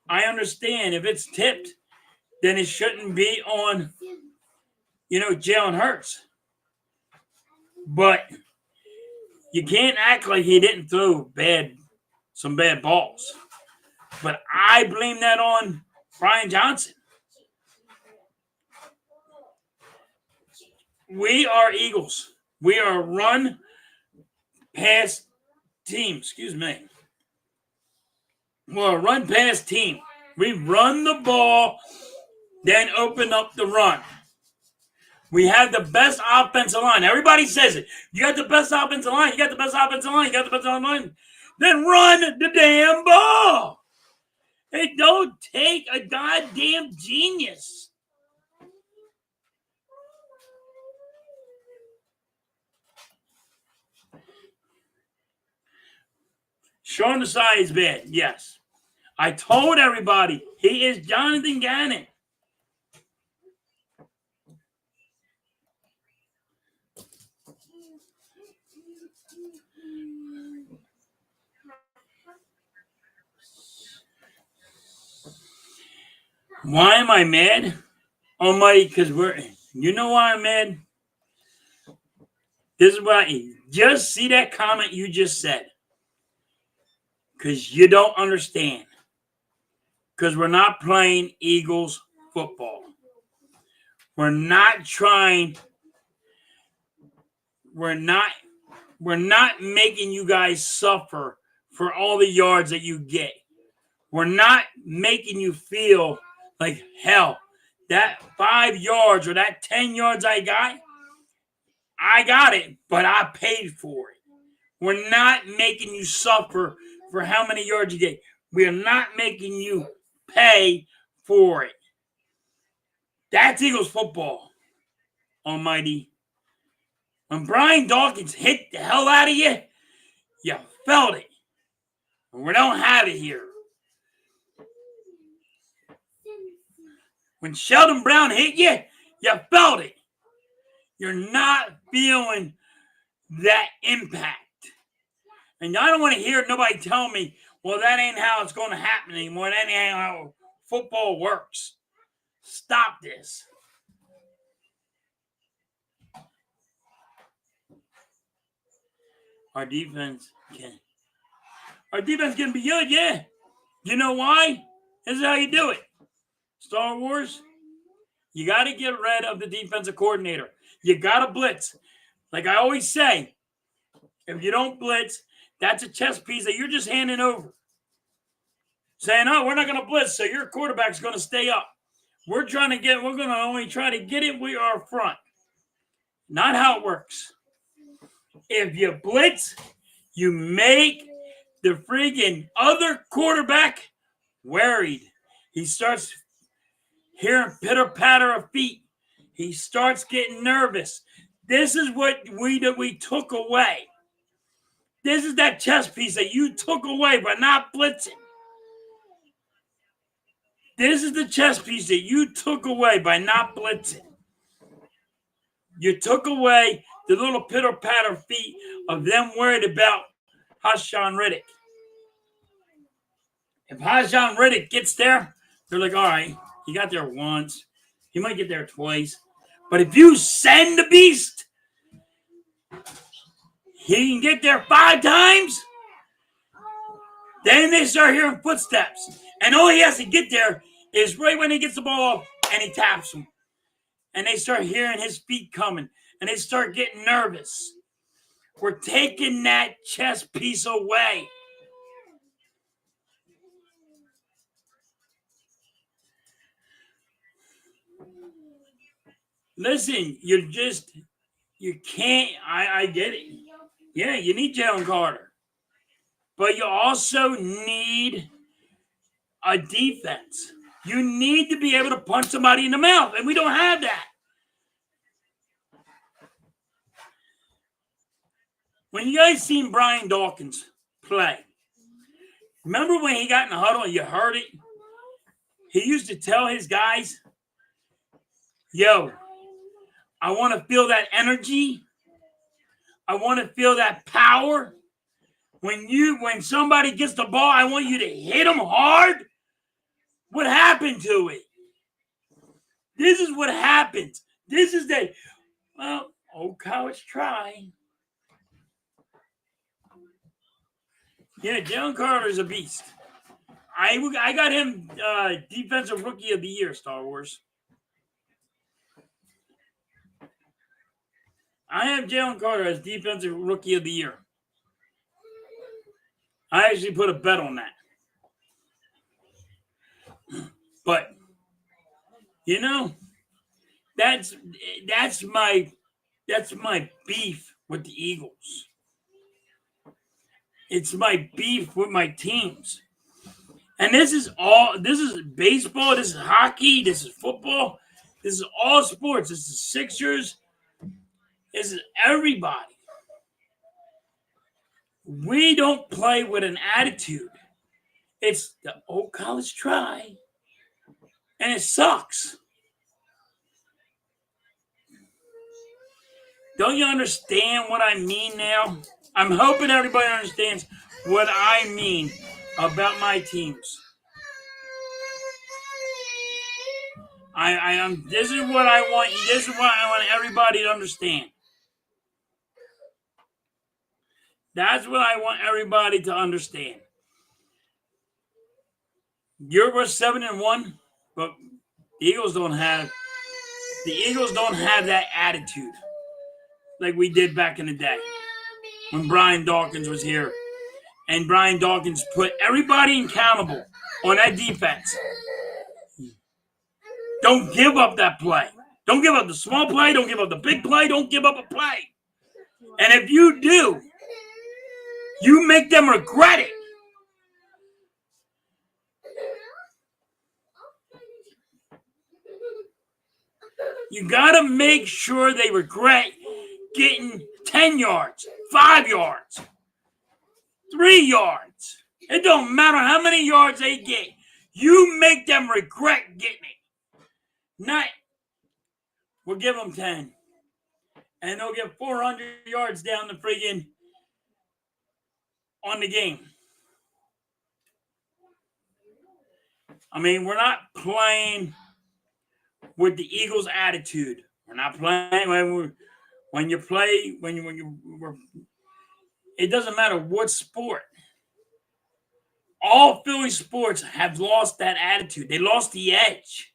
I understand. If it's tipped, then it shouldn't be on, Jalen Hurts. But you can't act like he didn't throw some bad balls. But I blame that on Brian Johnson. We are Eagles. We are a run-pass team. Excuse me. We're a run-pass team. We run the ball, then open up the run. We have the best offensive line. Everybody says it. You got the best offensive line. You got the best offensive line. You got the best offensive line. Then run the damn ball. It don't take a goddamn genius. Sean Desai is bad, yes. I told everybody he is Jonathan Gannon. Why am I mad? Almighty, because you know why I'm mad? This is why, just see that comment you just said. Because you don't understand. Because we're not playing Eagles football. We're not making you guys suffer for all the yards that you get. We're not making you feel like hell. That 5 yards or that 10 yards I got it, but I paid for it. We're not making you suffer for how many yards you get. We're not making you pay for it. That's Eagles football, Almighty. When Brian Dawkins hit the hell out of you, you felt it. And we don't have it here. When Sheldon Brown hit you, you felt it. You're not feeling that impact. And I don't want to hear nobody tell me, well, that ain't how it's going to happen anymore. That ain't how football works. Stop this. Our defense can be good, yeah. You know why? This is how you do it. Star Wars, you got to get rid of the defensive coordinator. You got to blitz. Like I always say, if you don't blitz, that's a chess piece that you're just handing over. Saying, oh, we're not going to blitz, so your quarterback's going to stay up. We're going to only try to get it with our front. Not how it works. If you blitz, you make the freaking other quarterback worried. He starts hearing pitter-patter of feet. He starts getting nervous. This is what we took away. This is that chess piece that you took away by not blitzing. This is the chess piece that you took away by not blitzing. You took away the little pitter-patter feet of them worried about Hassan Reddick. If Hassan Reddick gets there, they're like, all right, he got there once. He might get there twice. But if you send the beast, he can get there 5 times. Then they start hearing footsteps. And all he has to get there is right when he gets the ball off and he taps him. And they start hearing his feet coming. And they start getting nervous. We're taking that chess piece away. Listen, you can't, I get it. Yeah, you need Jalen Carter. But you also need a defense. You need to be able to punch somebody in the mouth, and we don't have that. When you guys seen Brian Dawkins play, remember when he got in the huddle and you heard it? He used to tell his guys, yo, I want to feel that energy. I want to feel that power. When somebody gets the ball, I want you to hit them hard. What happened to it? This is what happens. This is old college try. Yeah, Jalen Carter's a beast. I got him Defensive Rookie of the Year, Star Wars. I have Jalen Carter as Defensive Rookie of the Year. I actually put a bet on that. But, you know, that's my beef with the Eagles. It's my beef with my teams. And this is baseball, this is hockey, this is football, this is all sports. This is Sixers, this is everybody. We don't play with an attitude. It's the old college try, and it sucks. Don't you understand what I mean now? I'm hoping everybody understands what I mean about my teams. This is what I want. This is what I want everybody to understand. That's what I want everybody to understand. We're 7-1, but the Eagles don't have that attitude like we did back in the day when Brian Dawkins was here. And Brian Dawkins put everybody accountable on that defense. Don't give up that play. Don't give up the small play. Don't give up the big play. Don't give up a play. And if you do, you make them regret it. You got to make sure they regret getting 10 yards, 5 yards, 3 yards. It don't matter how many yards they get. You make them regret getting it. Not, we'll give them 10. And they'll get 400 yards down the friggin' on the game. I mean, we're not playing with the Eagles' attitude. We're not playing when you play it doesn't matter what sport. All Philly sports have lost that attitude. They lost the edge.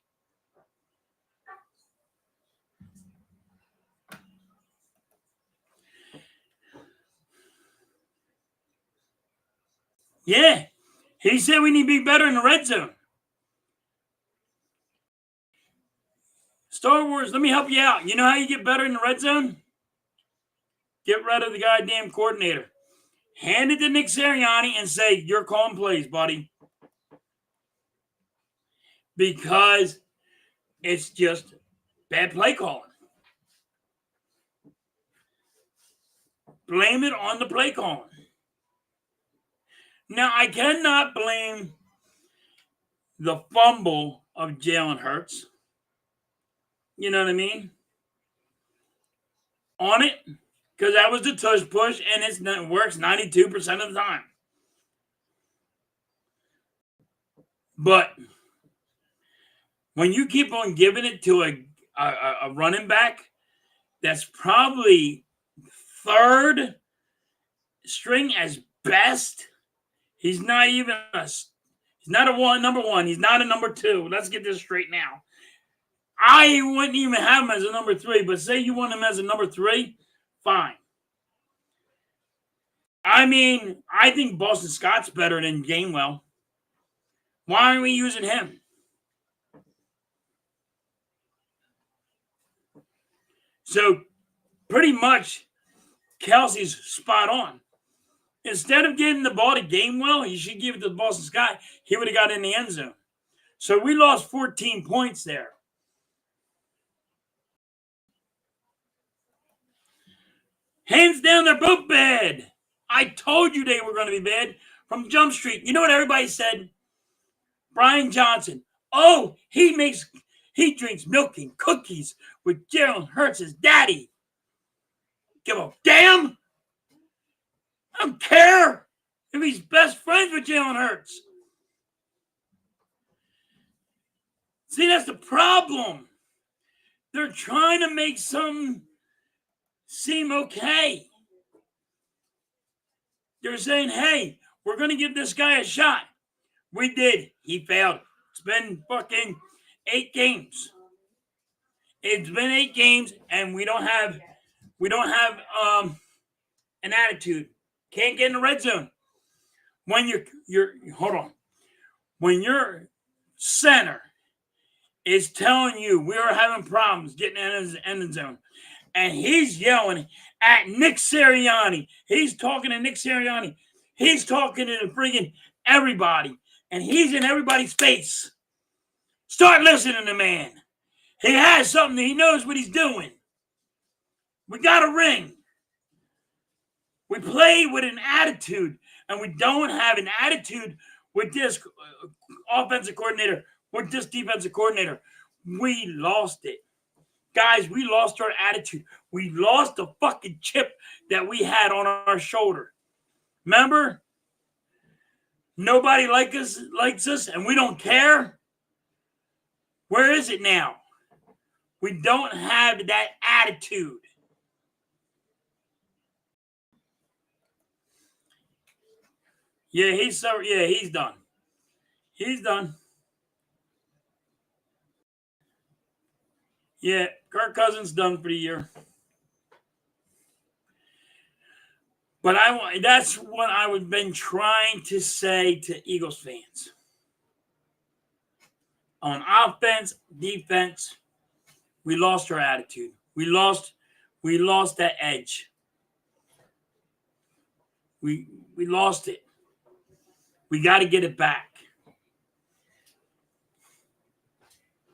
Yeah. He said we need to be better in the red zone. Star Wars, let me help you out. You know how you get better in the red zone? Get rid of the goddamn coordinator. Hand it to Nick Sirianni and say, you're calling plays, buddy. Because it's just bad play calling. Blame it on the play calling. Now, I cannot blame the fumble of Jalen Hurts. You know what I mean? On it, because that was the tush push, and it works 92% of the time. But when you keep on giving it to a running back that's probably third string as best, he's not a number one. He's not a number two. Let's get this straight now. I wouldn't even have him as a number 3, but say you want him as a number 3, fine. I mean, I think Boston Scott's better than Gainwell. Why aren't we using him? So, pretty much, Kelsey's spot on. Instead of giving the ball to Gainwell, he should give it to Boston Scott. He would have got in the end zone. So, we lost 14 points there. Hands down, they're both bad. I told you they were going to be bad from Jump Street. You know what everybody said? Brian Johnson. Oh, he drinks milk and cookies with Jalen Hurts' daddy. Give a damn. I don't care if he's best friends with Jalen Hurts. See, that's the problem. They're trying to make something seem okay. They're saying, hey, we're going to give this guy a shot. We did. He failed. It's been fucking 8 games. It's been 8 games, and we don't have an attitude. Can't get in the red zone. When hold on. When your center is telling you we are having problems getting in the end zone, and he's yelling at Nick Sirianni. He's talking to Nick Sirianni. He's talking to the friggin' everybody. And he's in everybody's face. Start listening to man. He has something. He knows what he's doing. We got a ring. We play with an attitude. And we don't have an attitude with this offensive coordinator, with this defensive coordinator. We lost it. Guys, we lost our attitude. We lost the fucking chip that we had on our shoulder. Remember? Nobody likes us, and we don't care. Where is it now? We don't have that attitude. Yeah, he's done. He's done. Yeah, Kirk Cousins done for the year. But that's what I've been trying to say to Eagles fans. On offense, defense, we lost our attitude. We lost that edge. We lost it. We got to get it back.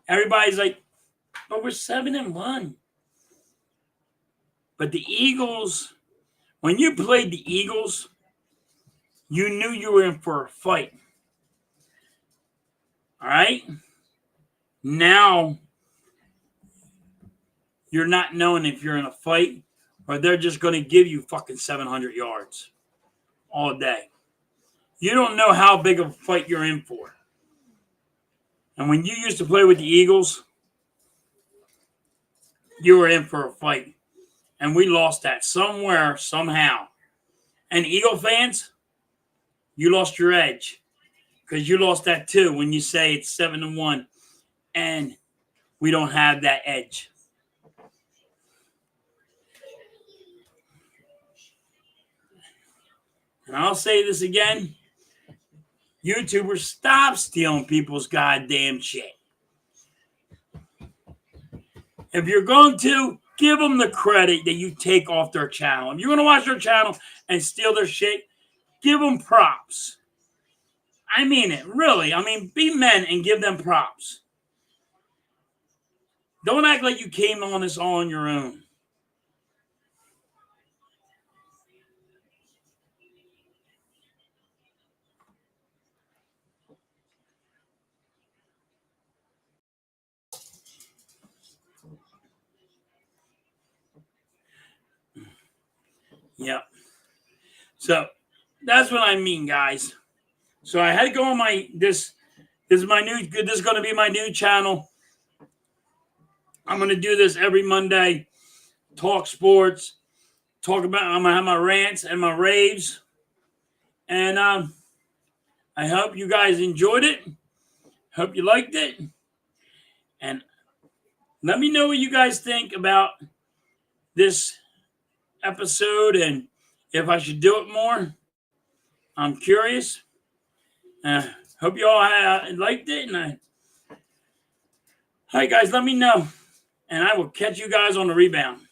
Everybody's like, but we're 7-1. But the Eagles, when you played the Eagles, you knew you were in for a fight. All right? Now, you're not knowing if you're in a fight or they're just going to give you fucking 700 yards all day. You don't know how big of a fight you're in for. And when you used to play with the Eagles, you were in for a fight. And we lost that somewhere, somehow. And Eagle fans, you lost your edge. Because you lost that too when you say it's 7-1. And we don't have that edge. And I'll say this again. YouTubers, stop stealing people's goddamn shit. If you're going to, give them the credit that you take off their channel. If you're going to watch their channel and steal their shit, give them props. I mean it, really. I mean, be men and give them props. Don't act like you came on this all on your own. Yep. So that's what I mean, guys. So I had to go on this is my new, this is going to be my new channel. I'm going to do this every Monday. Talk sports. I'm going to have my rants and my raves. And I hope you guys enjoyed it. Hope you liked it. And let me know what you guys think about this episode and if I should do it more. I'm curious. Hope you all liked it. And all right, guys, let me know. And I will catch you guys on the rebound.